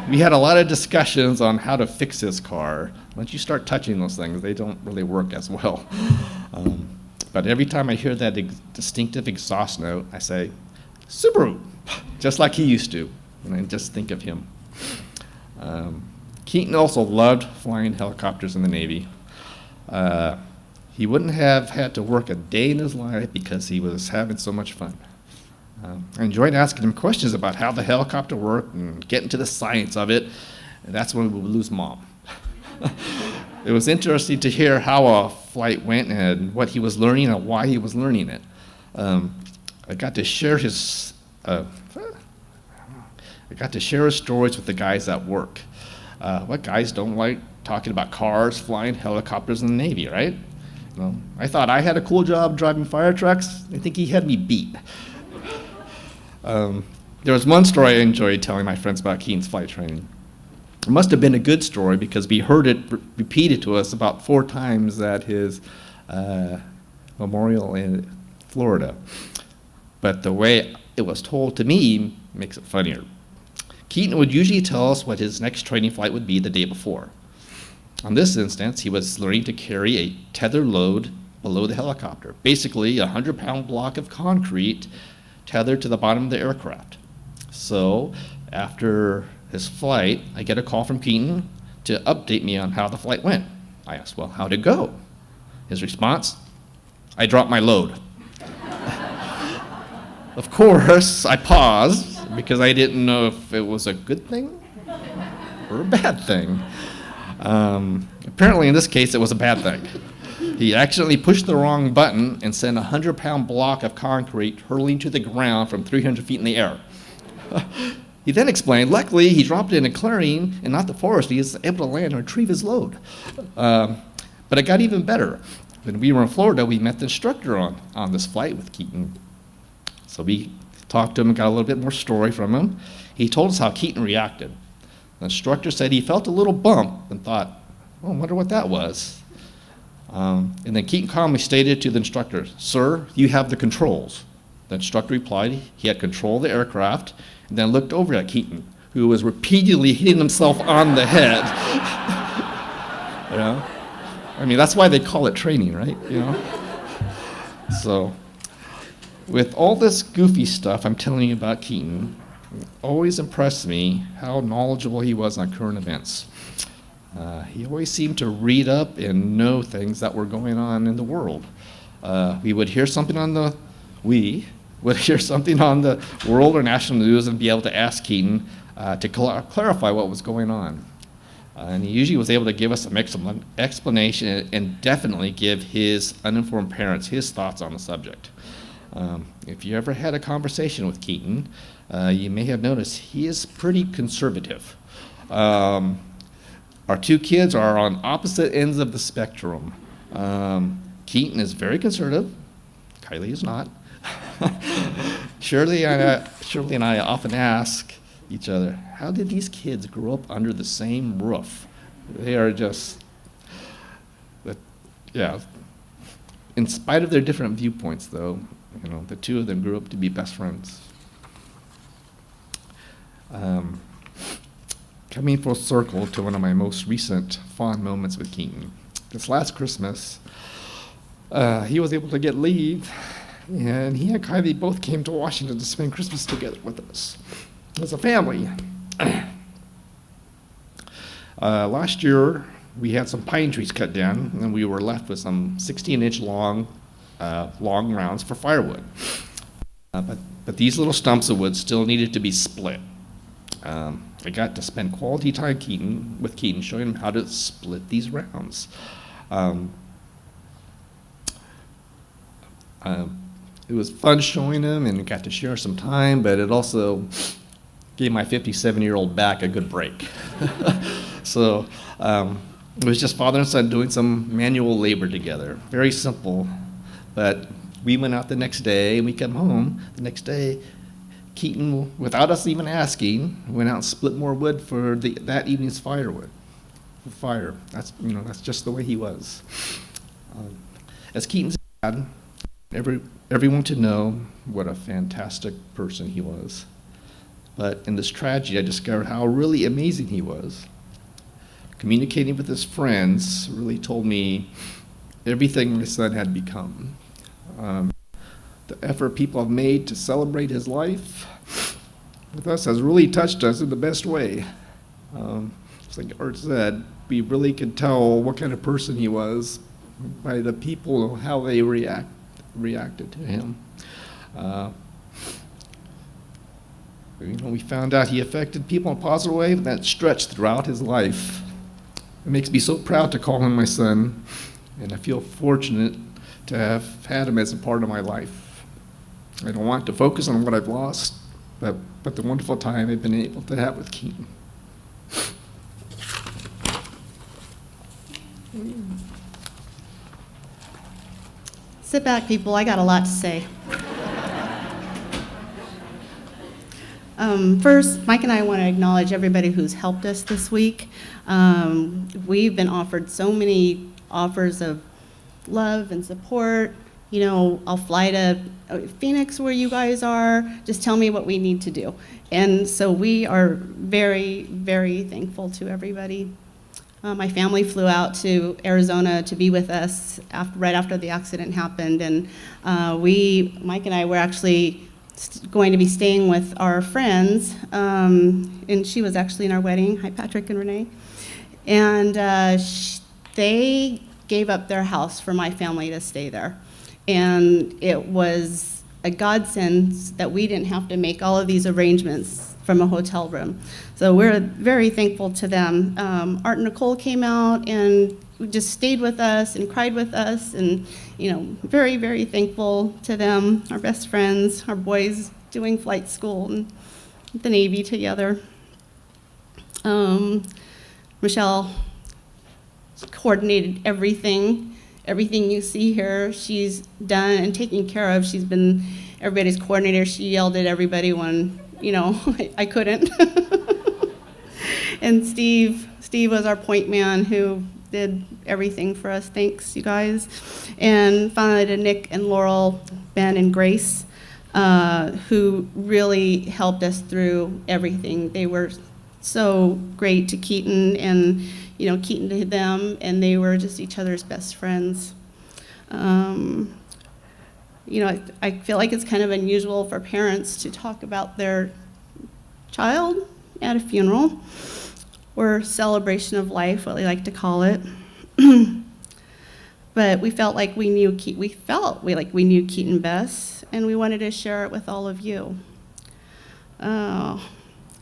We had a lot of discussions on how to fix this car. Once you start touching those things, they don't really work as well. But every time I hear that distinctive exhaust note, I say, Subaru, just like he used to, and I just think of him. Keaton also loved flying helicopters in the Navy. He wouldn't have had to work a day in his life because he was having so much fun. I enjoyed asking him questions about how the helicopter worked and getting to the science of it, and that's when we would lose Mom. It was interesting to hear how a flight went and what he was learning and why he was learning it. I got to share his stories with the guys at work. What guys don't like talking about cars, flying helicopters in the Navy, right? Well, I thought I had a cool job driving fire trucks. I think he had me beat. There was one story I enjoyed telling my friends about Keaton's flight training. It must have been a good story because we heard it repeated to us about 4 times at his memorial in Florida. But the way it was told to me makes it funnier. Keaton would usually tell us what his next training flight would be the day before. On this instance, he was learning to carry a tethered load below the helicopter, basically a 100-pound block of concrete tethered to the bottom of the aircraft. So after his flight, I get a call from Keaton to update me on how the flight went. I asked, well, how'd it go? His response, I dropped my load. Of course, I paused because I didn't know if it was a good thing or a bad thing. Apparently, in this case, it was a bad thing. He accidentally pushed the wrong button and sent a 100-pound block of concrete hurtling to the ground from 300 feet in the air. He then explained, luckily, he dropped it in a clearing and not the forest. He was able to land and retrieve his load. But it got even better. When we were in Florida, we met the instructor on this flight with Keaton. So we talked to him and got a little bit more story from him. He told us how Keaton reacted. The instructor said he felt a little bump and thought, oh, I wonder what that was. And then Keaton calmly stated to the instructor, sir, you have the controls. The instructor replied he had control of the aircraft and then looked over at Keaton, who was repeatedly hitting himself on the head. I mean, that's why they call it training, right? So with all this goofy stuff I'm telling you about Keaton, it always impressed me how knowledgeable he was on current events. He always seemed to read up and know things that were going on in the world. We would hear something on the world or national news and be able to ask Keaton to clarify what was going on. And he usually was able to give us some explanation and definitely give his uninformed parents his thoughts on the subject. If you ever had a conversation with Keaton, you may have noticed he is pretty conservative. Our 2 kids are on opposite ends of the spectrum. Keaton is very conservative. Kylie is not. Shirley and I often ask each other, how did these kids grow up under the same roof? They are just, in spite of their different viewpoints, though, the 2 of them grew up to be best friends. Coming full circle to one of my most recent fond moments with Keaton. This last Christmas, he was able to get leave, and he and Kylie both came to Washington to spend Christmas together with us as a family. Last year, we had some pine trees cut down, and we were left with some 16-inch long rounds for firewood. But these little stumps of wood still needed to be split. I got to spend quality time with Keaton, showing him how to split these rounds. It was fun showing him and got to share some time, but it also gave my 57-year-old back a good break. So It was just father and son doing some manual labor together. Very simple. But we went out the next day, and we come home the next day. Keaton, without us even asking, went out and split more wood for that evening's firewood. Fire. That's just the way he was. As Keaton's dad, everyone to know what a fantastic person he was. But in this tragedy, I discovered how really amazing he was. Communicating with his friends really told me everything my son had become. The effort people have made to celebrate his life with us has really touched us in the best way. Just like Art said, we really could tell what kind of person he was by the people, how they reacted to him. We found out he affected people in a positive way that stretched throughout his life. It makes me so proud to call him my son, and I feel fortunate to have had him as a part of my life. I don't want to focus on what I've lost, but the wonderful time I've been able to have with Keaton. Sit back, people. I got a lot to say. First, Mike and I want to acknowledge everybody who's helped us this week. We've been offered so many offers of love and support. I'll fly to Phoenix where you guys are. Just tell me what we need to do. And so we are very, very thankful to everybody. My family flew out to Arizona to be with us right after the accident happened. And Mike and I were actually going to be staying with our friends. And she was actually in our wedding. Hi, Patrick and Renee. And they gave up their house for my family to stay there. And it was a godsend that we didn't have to make all of these arrangements from a hotel room. So we're very thankful to them. Art and Nicole came out and just stayed with us and cried with us, and very, very thankful to them, our best friends, our boys doing flight school and the Navy together. Michelle coordinated everything you see here, she's done and taken care of. She's been everybody's coordinator. She yelled at everybody when, I couldn't. And Steve was our point man who did everything for us. Thanks, you guys. And finally to Nick and Laurel, Ben and Grace, who really helped us through everything. They were so great to Keaton and Keaton to them, and they were just each other's best friends. I feel like it's kind of unusual for parents to talk about their child at a funeral or celebration of life, what they like to call it. But we felt like we knew Keaton best, and we wanted to share it with all of you.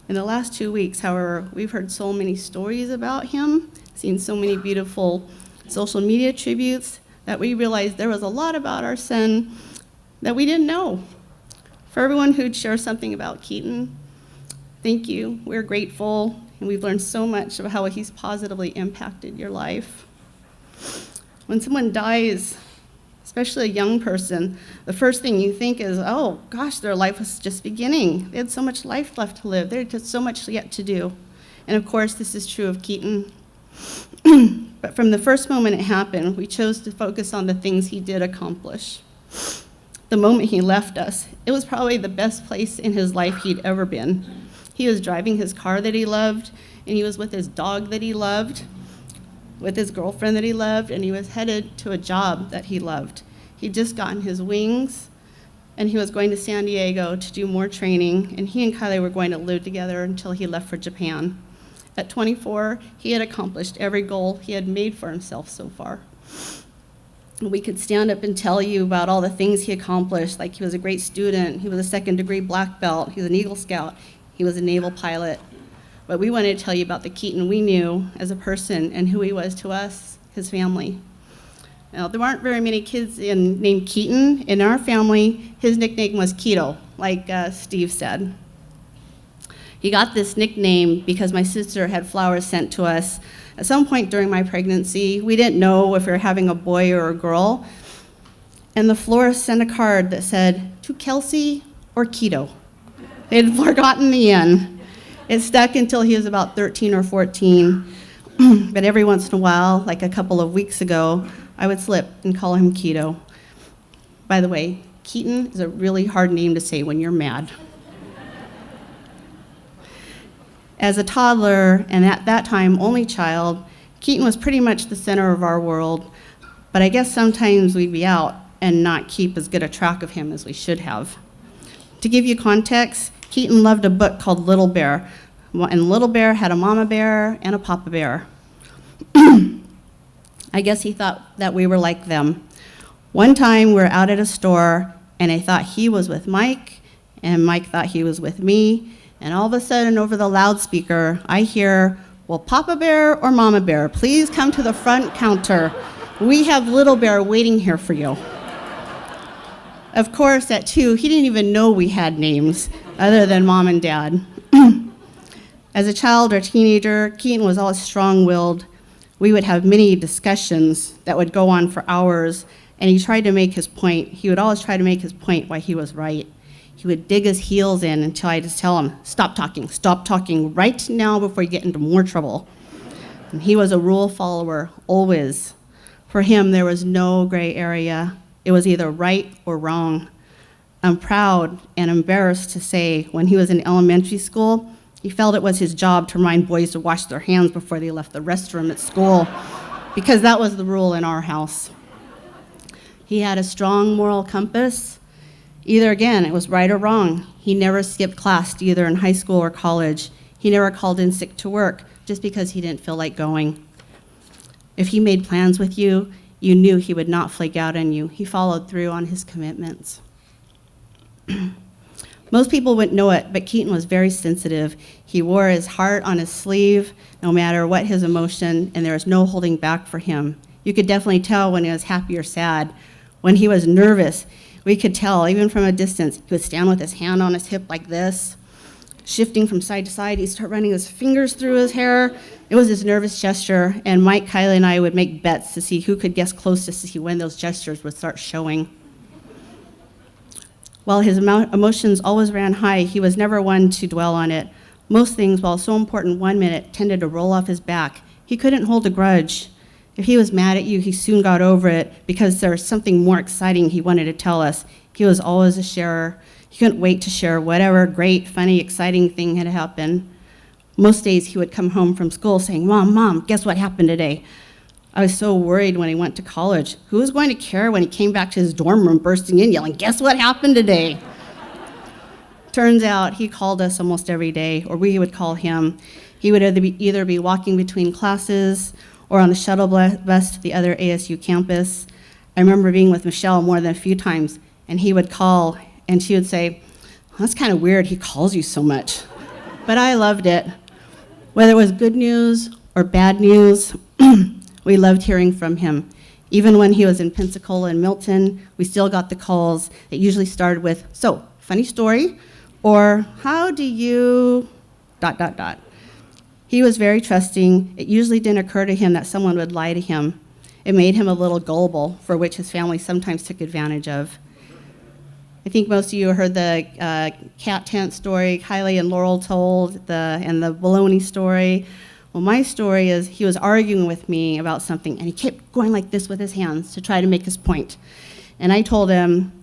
In the last 2 weeks, however, we've heard so many stories about him, seen so many beautiful social media tributes, that we realized there was a lot about our son that we didn't know. For everyone who'd share something about Keaton, thank you. We're grateful, and we've learned so much of how he's positively impacted your life. When someone dies, especially a young person, the first thing you think is, oh gosh, their life was just beginning. They had so much life left to live. They had so much yet to do. And of course, this is true of Keaton. But from the first moment it happened, we chose to focus on the things he did accomplish. The moment he left us, it was probably the best place in his life he'd ever been. He was driving his car that he loved, and he was with his dog that he loved, with his girlfriend that he loved, and he was headed to a job that he loved. He'd just gotten his wings, and he was going to San Diego to do more training, and he and Kylie were going to live together until he left for Japan. At 24, he had accomplished every goal he had made for himself so far. We could stand up and tell you about all the things he accomplished, like he was a great student, he was a second-degree black belt, he was an Eagle Scout, he was a naval pilot. But we wanted to tell you about the Keaton we knew as a person and who he was to us, his family. Now, there aren't very many kids named Keaton. In our family, his nickname was Keto, like Steve said. He got this nickname because my sister had flowers sent to us at some point during my pregnancy. We didn't know if we were having a boy or a girl. And the florist sent a card that said, to Kelsey or Keto. They had forgotten the N. It stuck until he was about 13 or 14. But every once in a while, like a couple of weeks ago, I would slip and call him Keto. By the way, Keaton is a really hard name to say when you're mad. As a toddler, and at that time only child, Keaton was pretty much the center of our world, but I guess sometimes we'd be out and not keep as good a track of him as we should have. To give you context, Keaton loved a book called Little Bear, and Little Bear had a mama bear and a papa bear. I guess he thought that we were like them. One time we were out at a store, and I thought he was with Mike, and Mike thought he was with me, and all of a sudden over the loudspeaker, I hear, well, Papa Bear or Mama Bear, please come to the front counter. We have Little Bear waiting here for you. Of course, at 2, he didn't even know we had names other than Mom and Dad. As a child or teenager, Keaton was always strong-willed. We would have many discussions that would go on for hours, and he tried to make his point. He would always try to make his point why he was right. He would dig his heels in until I just tell him, stop talking right now before you get into more trouble. And he was a rule follower, always. For him, there was no gray area. It was either right or wrong. I'm proud and embarrassed to say when he was in elementary school, he felt it was his job to remind boys to wash their hands before they left the restroom at school, because that was the rule in our house. He had a strong moral compass. Either, again, it was right or wrong. He never skipped class, either in high school or college. He never called in sick to work just because he didn't feel like going. If he made plans with you, you knew he would not flake out on you. He followed through on his commitments. Most people wouldn't know it, but Keaton was very sensitive. He wore his heart on his sleeve, no matter what his emotion, and there was no holding back for him. You could definitely tell when he was happy or sad. When he was nervous, we could tell, even from a distance. He would stand with his hand on his hip like this, shifting from side to side. He'd start running his fingers through his hair. It was his nervous gesture, and Mike, Kylie, and I would make bets to see who could guess closest to see when those gestures would start showing. While his emotions always ran high, he was never one to dwell on it. Most things, while so important 1 minute, tended to roll off his back. He couldn't hold a grudge. If he was mad at you, he soon got over it because there was something more exciting he wanted to tell us. He was always a sharer. He couldn't wait to share whatever great, funny, exciting thing had happened. Most days he would come home from school saying, Mom, guess what happened today? I was so worried when he went to college. Who was going to care when he came back to his dorm room bursting in yelling, guess what happened today? Turns out he called us almost every day, or we would call him. He would either be walking between classes or on the shuttle bus to the other ASU campus. I remember being with Michelle more than a few times, and he would call, and she would say, that's kind of weird, he calls you so much. But I loved it. Whether it was good news or bad news, we loved hearing from him. Even when he was in Pensacola and Milton, we still got the calls that usually started with, so, funny story, or how do you ... He was very trusting. It usually didn't occur to him that someone would lie to him. It made him a little gullible, for which his family sometimes took advantage of. I think most of you heard the cat tent story Kylie and Laurel told, and the baloney story. Well, my story is he was arguing with me about something, and he kept going like this with his hands to try to make his point. And I told him,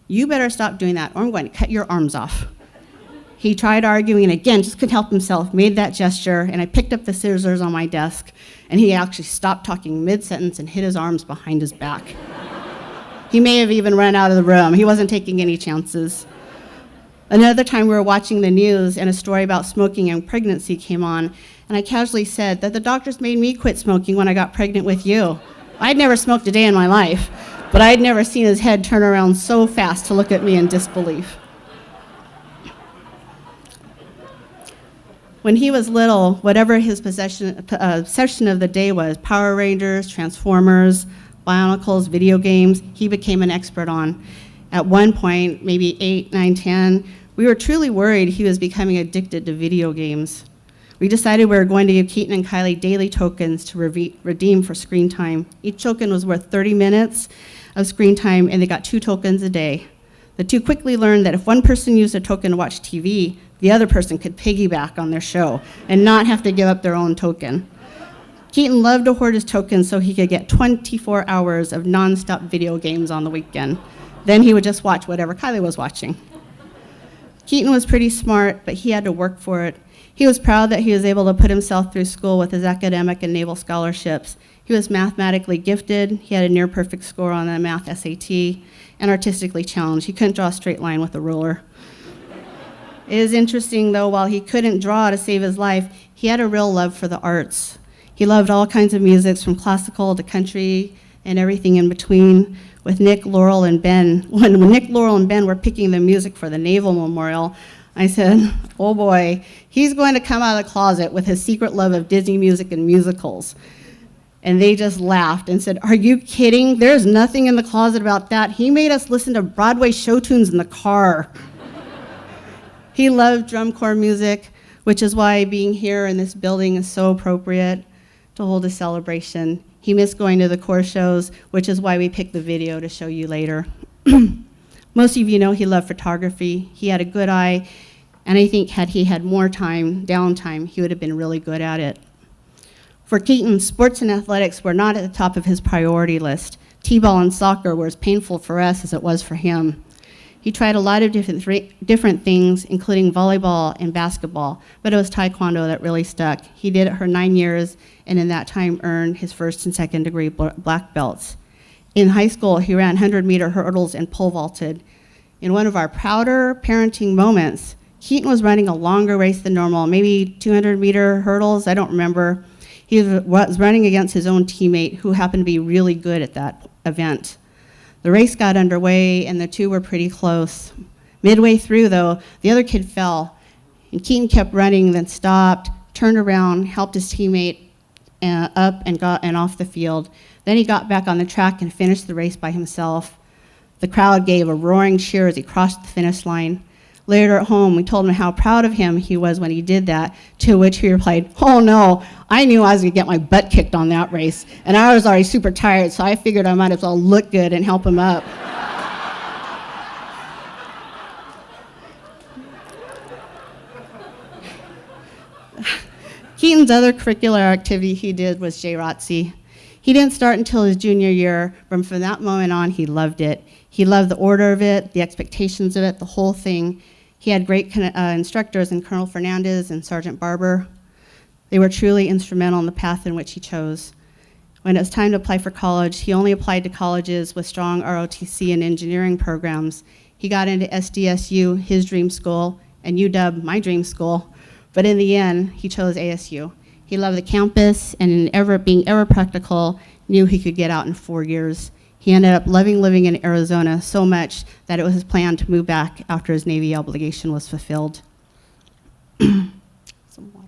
you better stop doing that, or I'm going to cut your arms off. He tried arguing, and again, just couldn't help himself, made that gesture, and I picked up the scissors on my desk, and he actually stopped talking mid-sentence and hid his arms behind his back. He may have even run out of the room. He wasn't taking any chances. Another time we were watching the news, and a story about smoking and pregnancy came on, and I casually said that the doctors made me quit smoking when I got pregnant with you. I'd never smoked a day in my life, but I'd never seen his head turn around so fast to look at me in disbelief. When he was little, whatever his obsession of the day was, Power Rangers, Transformers, Bionicles, video games, he became an expert on. At one point, maybe 8, 9, 10, We were truly worried he was becoming addicted to video games. We decided we were going to give Keaton and Kylie daily tokens to redeem for screen time. Each token was worth 30 minutes of screen time, and they got 2 tokens a day. The two quickly learned that if one person used a token to watch TV, the other person could piggyback on their show and not have to give up their own token. Keaton loved to hoard his tokens so he could get 24 hours of nonstop video games on the weekend. Then he would just watch whatever Kylie was watching. Keaton was pretty smart, but he had to work for it. He was proud that he was able to put himself through school with his academic and naval scholarships. He was mathematically gifted. He had a near perfect score on the math SAT, and artistically challenged. He couldn't draw a straight line with a ruler. It is interesting, though, while he couldn't draw to save his life, he had a real love for the arts. He loved all kinds of music, from classical to country and everything in between. With Nick, Laurel, and Ben, when Nick, Laurel, and Ben were picking the music for the Naval Memorial, I said, oh boy, he's going to come out of the closet with his secret love of Disney music and musicals. And they just laughed and said, are you kidding? There's nothing in the closet about that. He made us listen to Broadway show tunes in the car. He loved drum corps music, which is why being here in this building is so appropriate to hold a celebration. He missed going to the corps shows, which is why we picked the video to show you later. Most of you know he loved photography. He had a good eye, and I think had he had more time, downtime, he would have been really good at it. For Keaton, sports and athletics were not at the top of his priority list. T-ball and soccer were as painful for us as it was for him. He tried a lot of different things, including volleyball and basketball, but it was taekwondo that really stuck. He did it for 9 years, and in that time earned his first and second degree black belts. In high school, he ran 100-meter hurdles and pole vaulted. In one of our prouder parenting moments, Keaton was running a longer race than normal, maybe 200-meter hurdles, I don't remember. He was running against his own teammate, who happened to be really good at that event. The race got underway, and the two were pretty close. Midway through, though, the other kid fell, and Keaton kept running, then stopped, turned around, helped his teammate up and off the field. Then he got back on the track and finished the race by himself. The crowd gave a roaring cheer as he crossed the finish line. Later at home, we told him how proud of him he was when he did that, to which he replied, oh no, I knew I was gonna get my butt kicked on that race, and I was already super tired, so I figured I might as well look good and help him up. Keaton's other curricular activity he did was JROTC. He didn't start until his junior year, but from that moment on, he loved it. He loved the order of it, the expectations of it, the whole thing. He had great instructors in Colonel Fernandez and Sergeant Barber. They were truly instrumental in the path in which he chose. When it was time to apply for college, he only applied to colleges with strong ROTC and engineering programs. He got into SDSU, his dream school, and UW, my dream school. But in the end, he chose ASU. He loved the campus, and in being ever practical, knew he could get out in 4 years. He ended up loving living in Arizona so much that it was his plan to move back after his Navy obligation was fulfilled. Some water.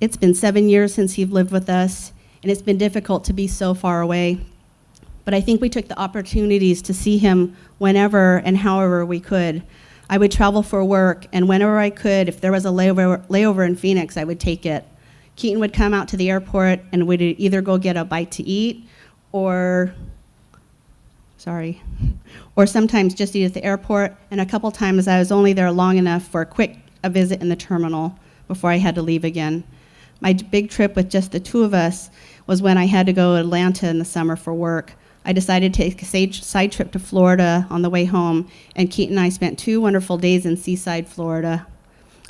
It's been 7 years since he lived with us, and it's been difficult to be so far away. But I think we took the opportunities to see him whenever and however we could. I would travel for work, and whenever I could, if there was a layover in Phoenix, I would take it. Keaton would come out to the airport, and we'd either go get a bite to eat, or sometimes just eat at the airport, and a couple times I was only there long enough for a visit in the terminal before I had to leave again. My big trip with just the two of us was when I had to go to Atlanta in the summer for work. I decided to take a side trip to Florida on the way home, and Keaton and I spent 2 wonderful days in Seaside, Florida.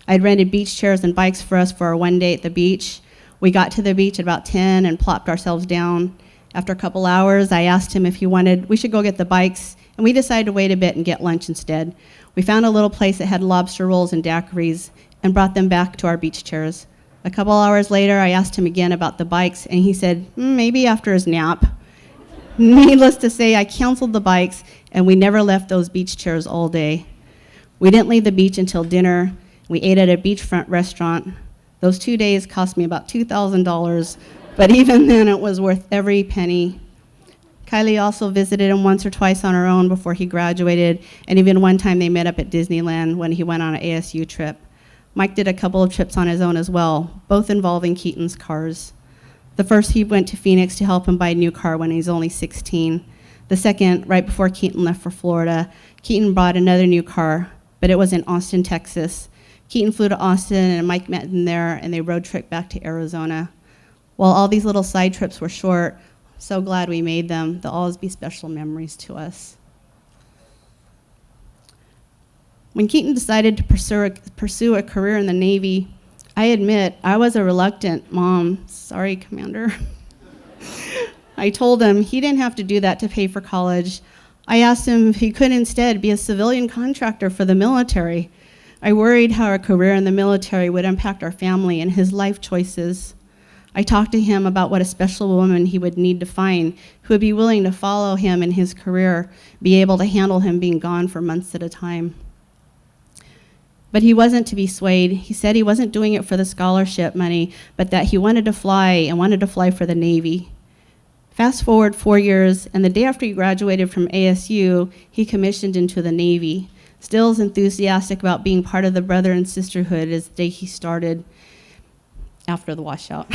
I'd rented beach chairs and bikes for us for our one day at the beach. We got to the beach at about 10 and plopped ourselves down. After a couple hours, I asked him if we should go get the bikes, and we decided to wait a bit and get lunch instead. We found a little place that had lobster rolls and daiquiris and brought them back to our beach chairs. A couple hours later, I asked him again about the bikes, and he said, maybe after his nap. Needless to say, I canceled the bikes, and we never left those beach chairs all day. We didn't leave the beach until dinner. We ate at a beachfront restaurant. Those 2 days cost me about $2,000, but even then it was worth every penny. Kylie also visited him once or twice on her own before he graduated, and even one time they met up at Disneyland when he went on an ASU trip. Mike did a couple of trips on his own as well, both involving Keaton's cars. The first, he went to Phoenix to help him buy a new car when he was only 16. The second, right before Keaton left for Florida, Keaton bought another new car, but it was in Austin, Texas. Keaton flew to Austin, and Mike met him there, and they road tripped back to Arizona. While all these little side trips were short, so glad we made them. They'll always be special memories to us. When Keaton decided to pursue a career in the Navy, I admit I was a reluctant mom. Sorry, Commander. I told him he didn't have to do that to pay for college. I asked him if he could instead be a civilian contractor for the military. I worried how a career in the military would impact our family and his life choices. I talked to him about what a special woman he would need to find who would be willing to follow him in his career, be able to handle him being gone for months at a time. But he wasn't to be swayed. He said he wasn't doing it for the scholarship money, but that he wanted to fly and wanted to fly for the Navy. Fast forward 4 years, and the day after he graduated from ASU, he commissioned into the Navy. Still as enthusiastic about being part of the brother and sisterhood as the day he started after the washout.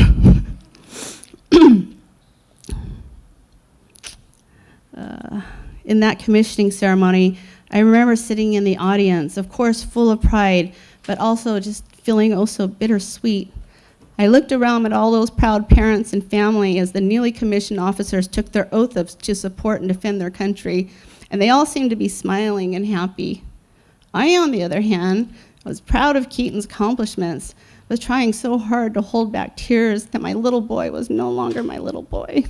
In that commissioning ceremony, I remember sitting in the audience, of course full of pride, but also just feeling oh so bittersweet. I looked around at all those proud parents and family as the newly commissioned officers took their oath to support and defend their country, and they all seemed to be smiling and happy. I, on the other hand, was proud of Keaton's accomplishments, was trying so hard to hold back tears that my little boy was no longer my little boy.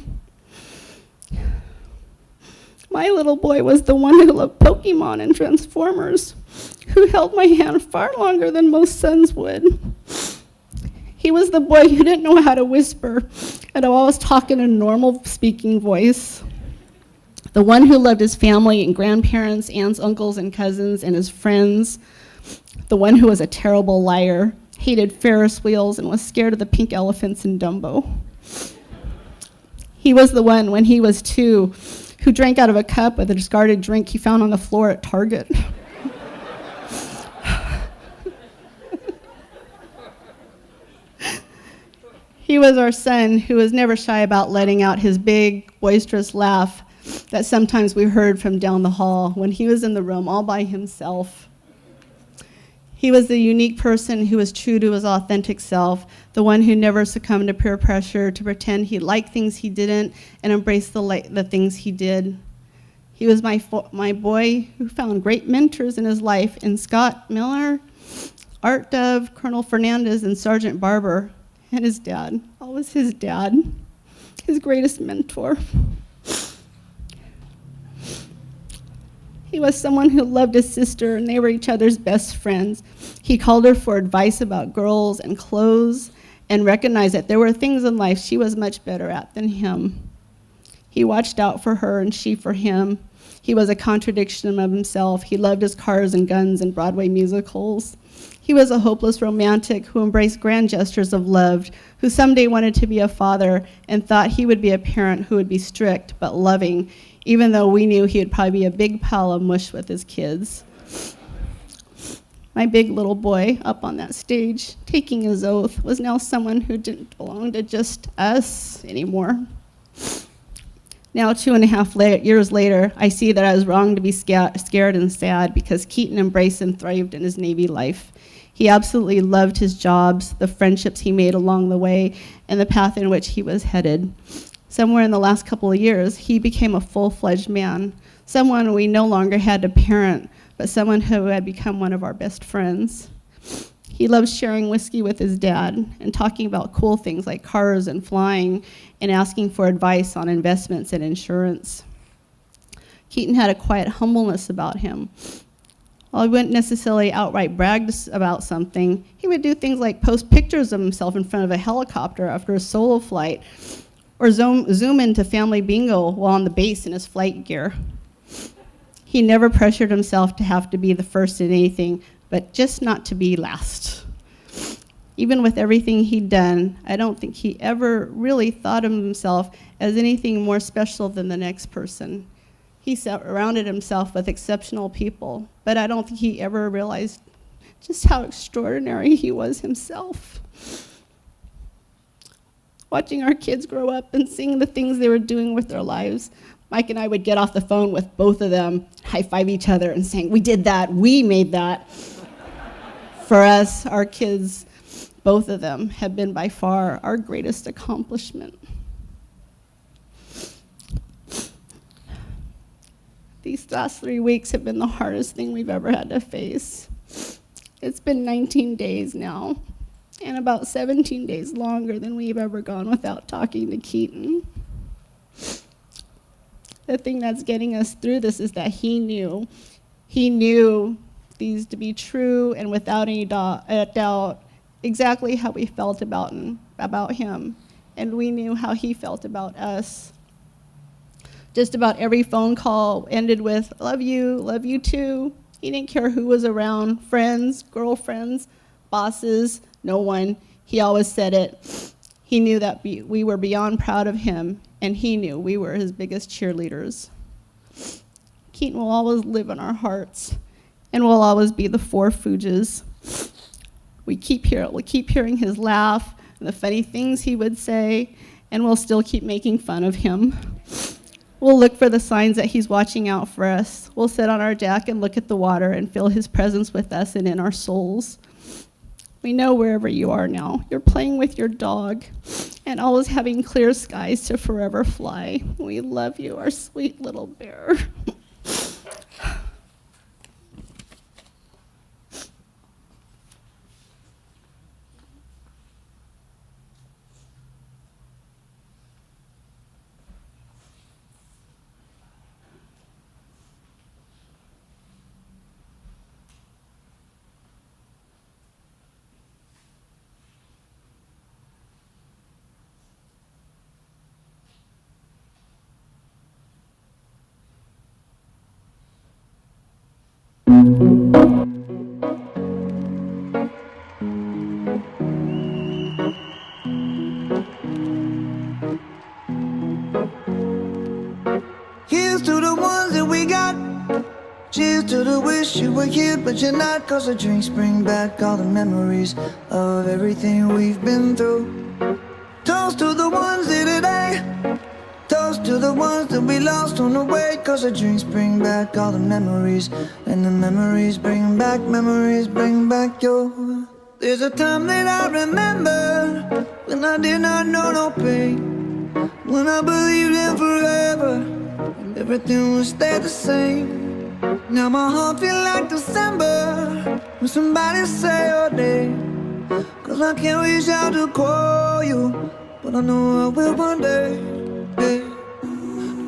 My little boy was the one who loved Pokemon and Transformers, who held my hand far longer than most sons would. He was the boy who didn't know how to whisper and always talk in a normal speaking voice. The one who loved his family and grandparents, aunts, uncles, and cousins, and his friends. The one who was a terrible liar, hated Ferris wheels, and was scared of the pink elephants in Dumbo. He was the one, when he was 2, who drank out of a cup with a discarded drink he found on the floor at Target. He was our son who was never shy about letting out his big, boisterous laugh that sometimes we heard from down the hall when he was in the room all by himself. He was the unique person who was true to his authentic self, the one who never succumbed to peer pressure to pretend he liked things he didn't and embraced the things he did. He was my boy who found great mentors in his life in Scott Miller, Art Dove, Colonel Fernandez, and Sergeant Barber, and his dad, always his dad, his greatest mentor. He was someone who loved his sister, and they were each other's best friends. He called her for advice about girls and clothes, and recognized that there were things in life she was much better at than him. He watched out for her, and she for him. He was a contradiction of himself. He loved his cars and guns and Broadway musicals. He was a hopeless romantic who embraced grand gestures of love, who someday wanted to be a father and thought he would be a parent who would be strict but loving, even though we knew he would probably be a big pile of mush with his kids. My big little boy up on that stage, taking his oath, was now someone who didn't belong to just us anymore. Now, 2.5 years later, I see that I was wrong to be scared and sad because Keaton embraced and thrived in his Navy life. He absolutely loved his jobs, the friendships he made along the way, and the path in which he was headed. Somewhere in the last couple of years, he became a full-fledged man, someone we no longer had to parent, but someone who had become one of our best friends. He loved sharing whiskey with his dad and talking about cool things like cars and flying and asking for advice on investments and insurance. Keaton had a quiet humbleness about him. While he wouldn't necessarily outright brag about something, he would do things like post pictures of himself in front of a helicopter after a solo flight, or zoom into family bingo while on the base in his flight gear. He never pressured himself to have to be the first in anything, but just not to be last. Even with everything he'd done, I don't think he ever really thought of himself as anything more special than the next person. He surrounded himself with exceptional people, but I don't think he ever realized just how extraordinary he was himself. Watching our kids grow up and seeing the things they were doing with their lives, Mike and I would get off the phone with both of them, high-five each other and saying, "We did that, we made that." For us, our kids, both of them, have been by far our greatest accomplishment. These last 3 weeks have been the hardest thing we've ever had to face. It's been 19 days now, and about 17 days longer than we've ever gone without talking to Keaton. The thing that's getting us through this is that he knew these to be true and without any doubt exactly how we felt about him, and we knew how he felt about us. Just about every phone call ended with, love you too. He didn't care who was around, friends, girlfriends, bosses, no one. He always said it. He knew that we were beyond proud of him, and he knew we were his biggest cheerleaders. Keaton will always live in our hearts, and will always be the four Fujiis. We keep hearing his laugh and the funny things he would say, and we'll still keep making fun of him. We'll look for the signs that he's watching out for us. We'll sit on our deck and look at the water and feel his presence with us and in our souls. We know wherever you are now, you're playing with your dog and always having clear skies to forever fly. We love you, our sweet little bear. Here's to the ones that we got. Cheers to the wish you were here, but you're not. 'Cause the drinks bring back all the memories of everything we've been through. Toast to the ones here today. Toast to the ones that we lost on the way. 'Cause the drinks bring back all the memories, and the memories bring back your. There's a time that I remember when I did not know no pain, when I believed in forever and everything would stay the same. Now my heart feel like December when somebody say your name. 'Cause I can't reach out to call you, but I know I will one day. Hey.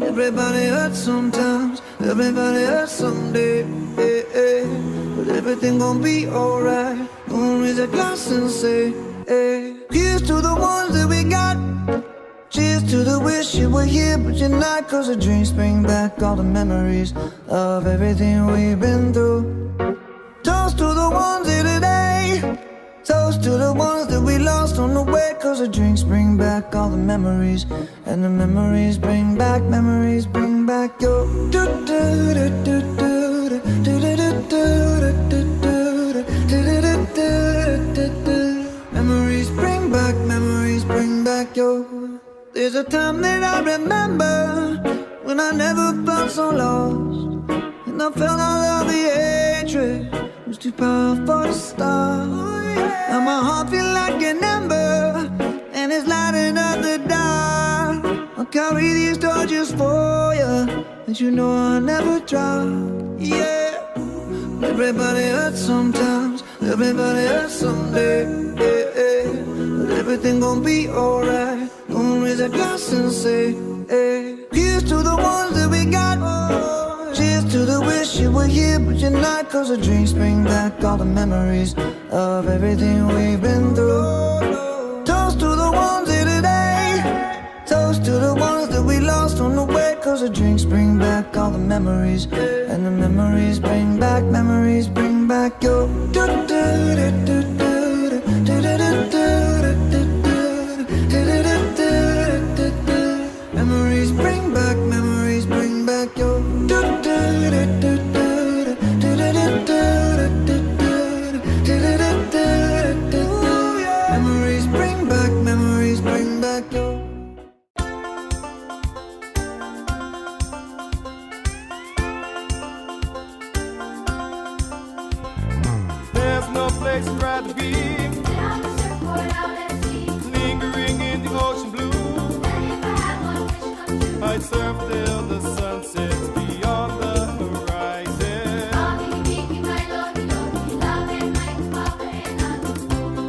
Everybody hurts sometimes, everybody hurts someday. Hey, hey. But everything gon' be alright. Gonna raise a glass and say, hey. Here's to the ones that we got. Cheers to the wish you were here, but you're not. 'Cause the dreams bring back all the memories of everything we've been through. Toast to the ones here today. Toast to the ones that we lost on the way. 'Cause the drinks bring back all the memories, and the memories bring back your. Memories bring back your. There's a time that I remember when I never felt so lost, and I felt all of the hatred was too powerful to stop. Now my heart feel like an ember, and it's lighting up the dark. I'll carry these torches for you, and you know I'll never drop. Yeah, everybody hurts sometimes, everybody hurts someday. Yeah, yeah. But everything gon' be alright. Gonna raise a glass and say, hey. Here's to the ones that we got. Cheers to the wish you were here, but you're not. 'Cause the drinks bring back all the memories of everything we've been through. Toast to the ones here today. Toast to the ones that we lost on the way. 'Cause the drinks bring back all the memories, and the memories bring back your. place I'd rather be. Down the surfboard out at sea. Lingering in the ocean blue. And if I had one wish come true, I'd surf till the sun sets beyond the horizon. Bobby, Mickey, my lordy, lordy, love and Mike, Papa and Uncle.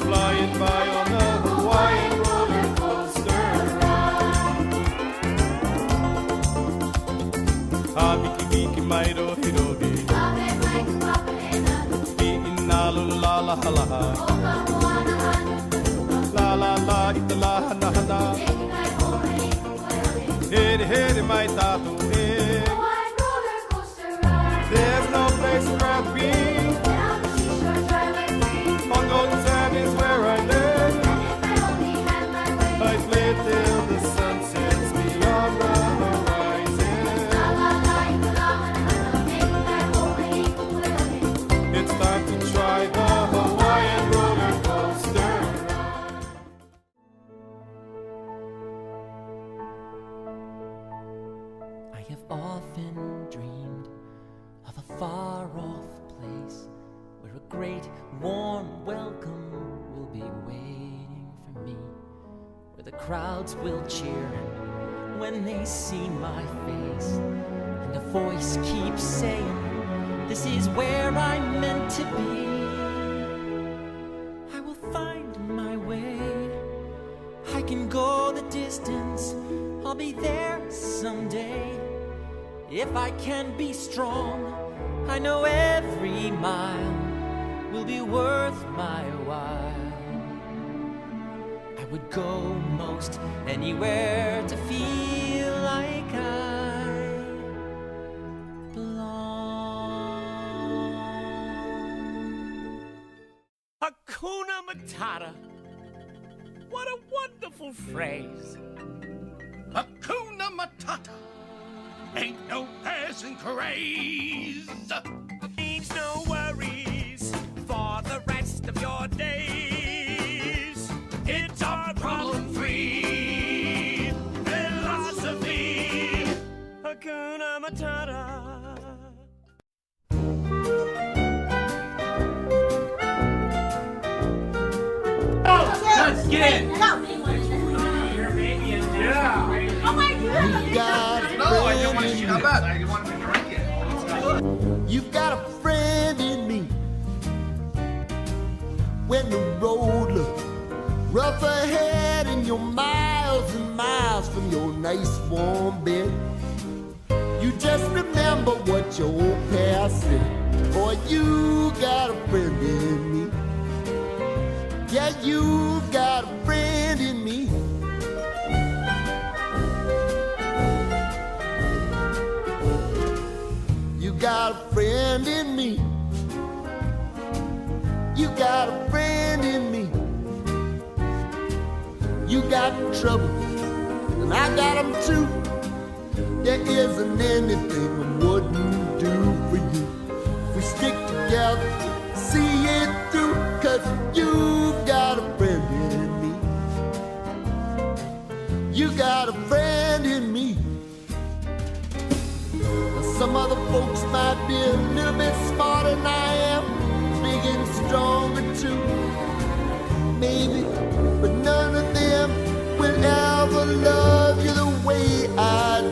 Flying by on the Hawaiian roller coaster ride. Ah, Mickey, Mickey, my lordy, lordy. Love and Mike, Papa and Uncle. Eating la la la la la la. Oka, Moana, Hanu, La la la, ita la hana hana. Mickey, my home, and Hede hede my tattoo. Hawaiian roller coaster ride. There's no place I'd rather be. Down the seashore, drive like free. On golden sand is where I live. And if I only had my way, I'd play till the sun sets beyond the horizon. la la la, ika la hana hana, Mickey, my home, and It's time to try the Hawaiian roller coaster ride. I have often dreamed of a far-off place where a great warm welcome will be waiting for me, where the crowds will cheer when they see my face, and a voice keeps saying, this is where I'm meant to be. I will find my way, I can go the distance, I'll be there someday. If I can be strong, I know every mile will be worth my while. I would go most anywhere to feel like I belong. Hakuna Matata. What a wonderful phrase. Hakuna Matata. Ain't no passing craze. Means no worries for the rest of your days. It's our problem-free philosophy. Hakuna Matata. Let's get in. Go. Yeah. Oh my God. No, I didn't want to shoot up that. I wanted to drink it. You've got a friend in me. When the road looks rough ahead and you're miles and miles from your nice warm bed, you just remember what your old past said. Boy, you got a friend in me. Yeah, you've got a friend in me. You got a friend in me. You got a friend in me. You got trouble, and I got them too. There isn't anything I wouldn't do for you. If we stick together, see it through, 'cause you've got a friend in me. You got a friend in me. Now, some other folks might be a little bit smarter than I am, big and stronger too, maybe, but none of them will ever love you the way I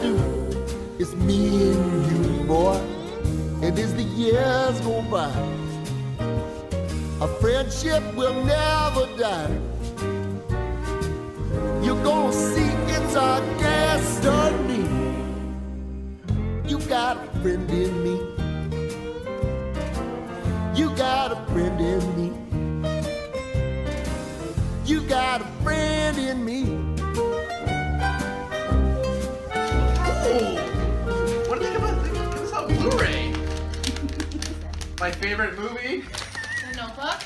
do. It's me and you, boy, and as the years go by, our friendship will never die. You're gonna see it's our destiny. You got a friend in me. You got a friend in me. You got a friend in me. Oh, what do you think about this on Blu-ray? My favorite movie. The Notebook.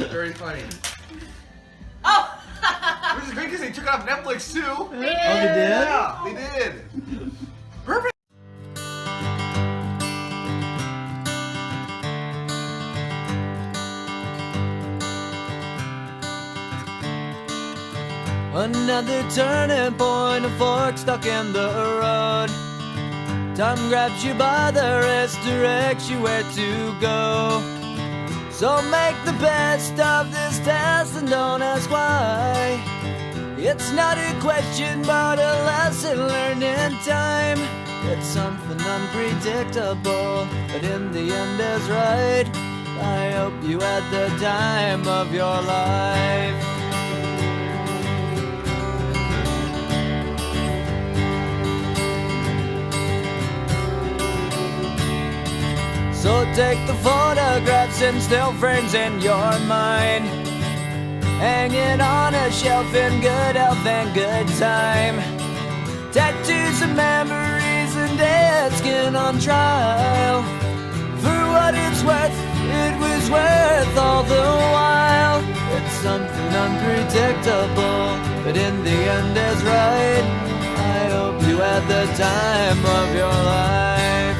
Very funny. Oh! Which is great because they took it off Netflix too. Oh, they did? Yeah, they did. Perfect. Another turning point, a fork stuck in the road. Time grabs you by the wrist, directs you where to go. So make the best of this test and don't ask why. It's not a question but a lesson learned in time. It's something unpredictable, but in the end is right. I hope you had the time of your life. So take the photographs and still frames in your mind, hanging on a shelf in good health and good time. Tattoos and memories and dead skin on trial. For what it's worth, it was worth all the while. It's something unpredictable, but in the end is right. I hope you had the time of your life.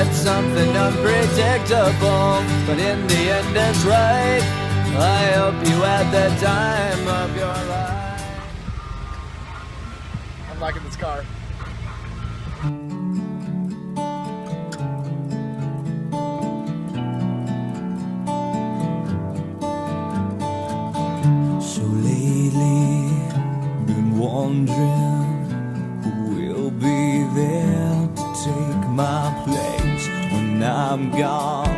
It's something unpredictable, but in the end it's right. I hope you had the time of your life. I'm liking this car. So lately, been wondering who will be there to take my place when I'm gone.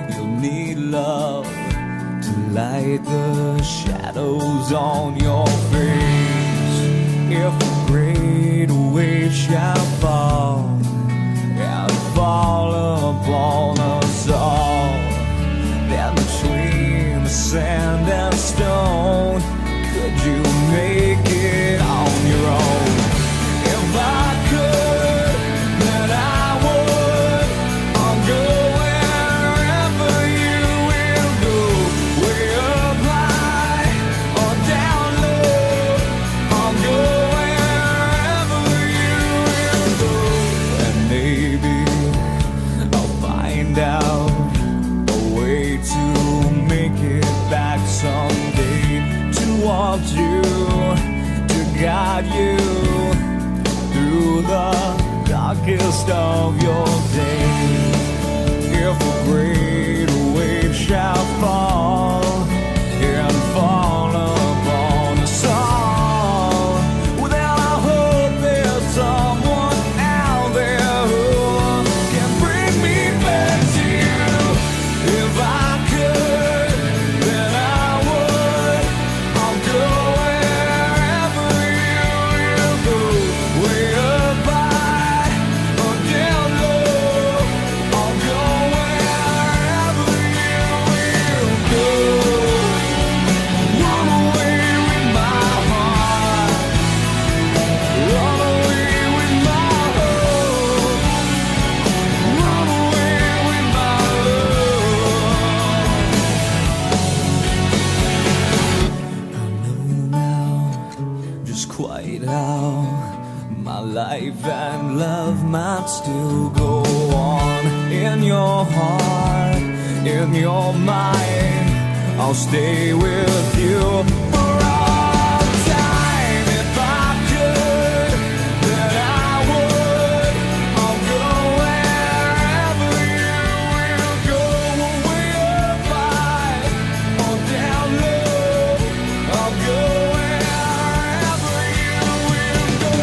You'll need love to light the shadows on your face. If a great wave shall fall and fall upon us all, then between the sand and stone, could you make it on your own? If I could, then I would. I'll go wherever you will go, way up high or down low. I'll go wherever you will go, and maybe I'll find out a way to make it back someday, to want you, to guide you through the darkest of your days. If a great wave shall fall and fall upon us all, well, then I hope there's someone out there who can bring me back to you. If I could, then I would. I'll go wherever you will go, way up high or down low. I'll go wherever you will go. Run away with my heart, run away with my hope, run away with my love. I know now just quite how my life and love might still go on. In your heart, in your mind, I'll stay with you for all time. If I could, then I would. I'll go wherever you will go, way up high or down low. I'll go wherever you will go.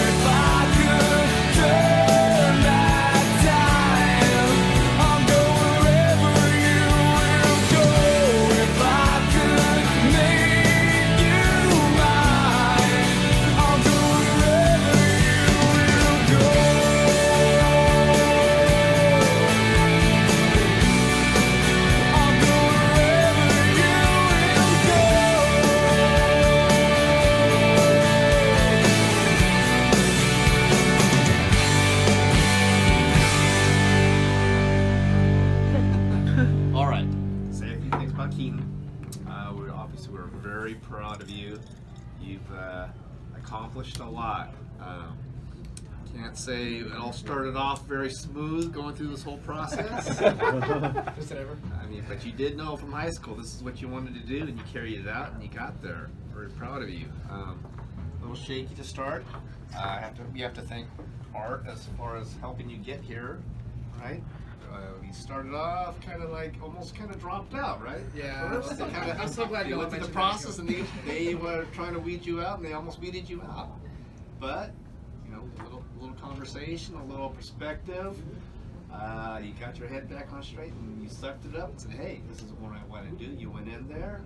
If I could turn back time, I'll go wherever you will go. If I could make accomplished a lot. Can't say it all started off very smooth going through this whole process. I mean, but you did know from high school this is what you wanted to do, and you carried it out, and you got there. Very proud of you. A little shaky to start. We have to thank Art as far as helping you get here, right? We started off kind of like almost kind of dropped out, right? Yeah, I'm so glad you you went through the mentioned that, process, Joe. and they were trying to weed you out, and they almost weeded you out. But a little conversation, a little perspective. You got your head back on straight, and you sucked it up and said, "Hey, this is what I want to do." You went in there,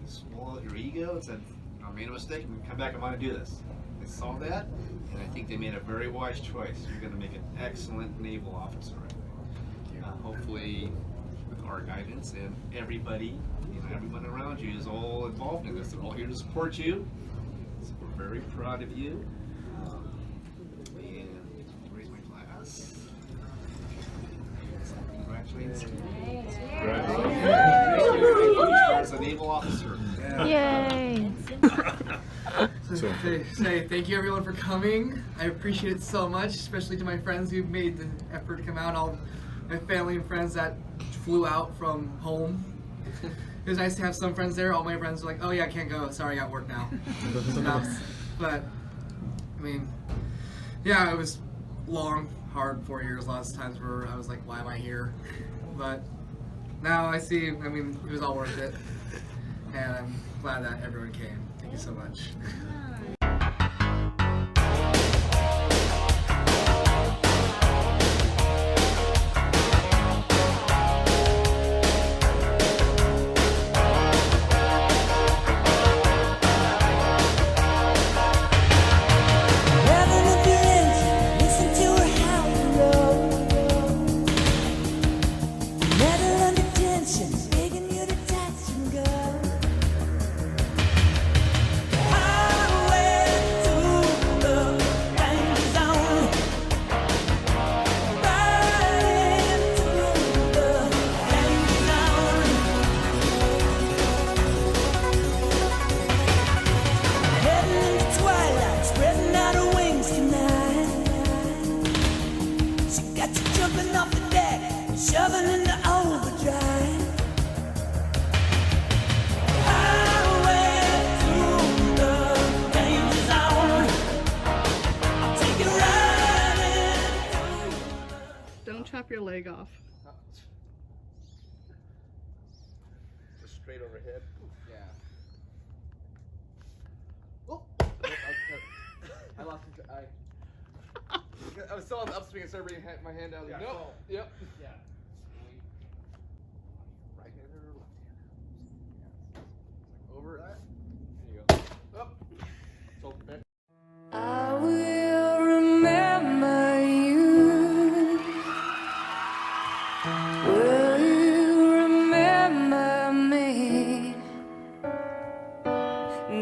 you swallowed your ego, and said, "I made a mistake. I'm gonna come back. I want to do this." They saw that, and I think they made a very wise choice. You're going to make an excellent naval officer, I think. Hopefully, with our guidance and everybody, everyone around you is all involved in this. They're all here to support you. So we're very proud of you. And raise my glass. Congratulations. As a naval officer. Yay! So say thank you everyone for coming. I appreciate it so much, especially to my friends who've made the effort to come out, all my family and friends that flew out from home. It was nice to have some friends there. All my friends were like, "Oh yeah, I can't go. Sorry, I got work now." But I mean, yeah, it was long, hard 4 years. Lots of times where I was like, "Why am I here?" But now I see. I mean, it was all worth it, and I'm glad that everyone came. Thank you so much. Shoving into overdrive. Highway through the danger zone. I'll take you riding. Don't chop your leg off. Just straight overhead. Yeah. Oh! I lost it. I was still on the upswing and started bringing my hand down. Yeah, Nope. so- Yep. Yeah. Right hander or left hander? Over. There you go. Up. So back. I will remember you. Will you remember me?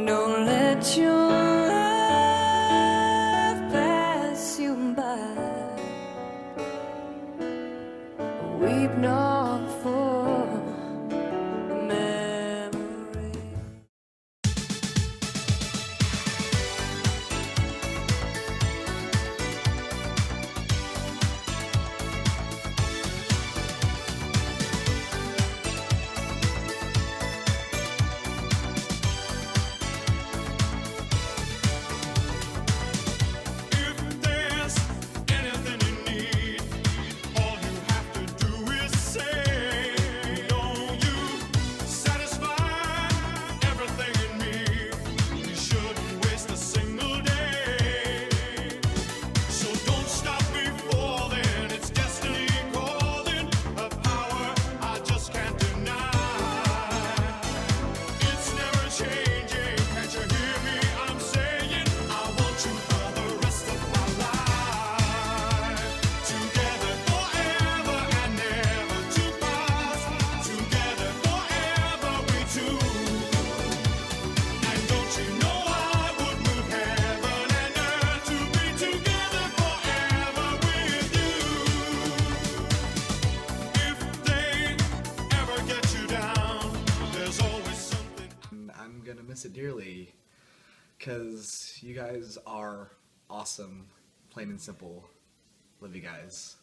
Don't let your love pass you by. Weep not for because you guys are awesome, plain and simple. Love you guys.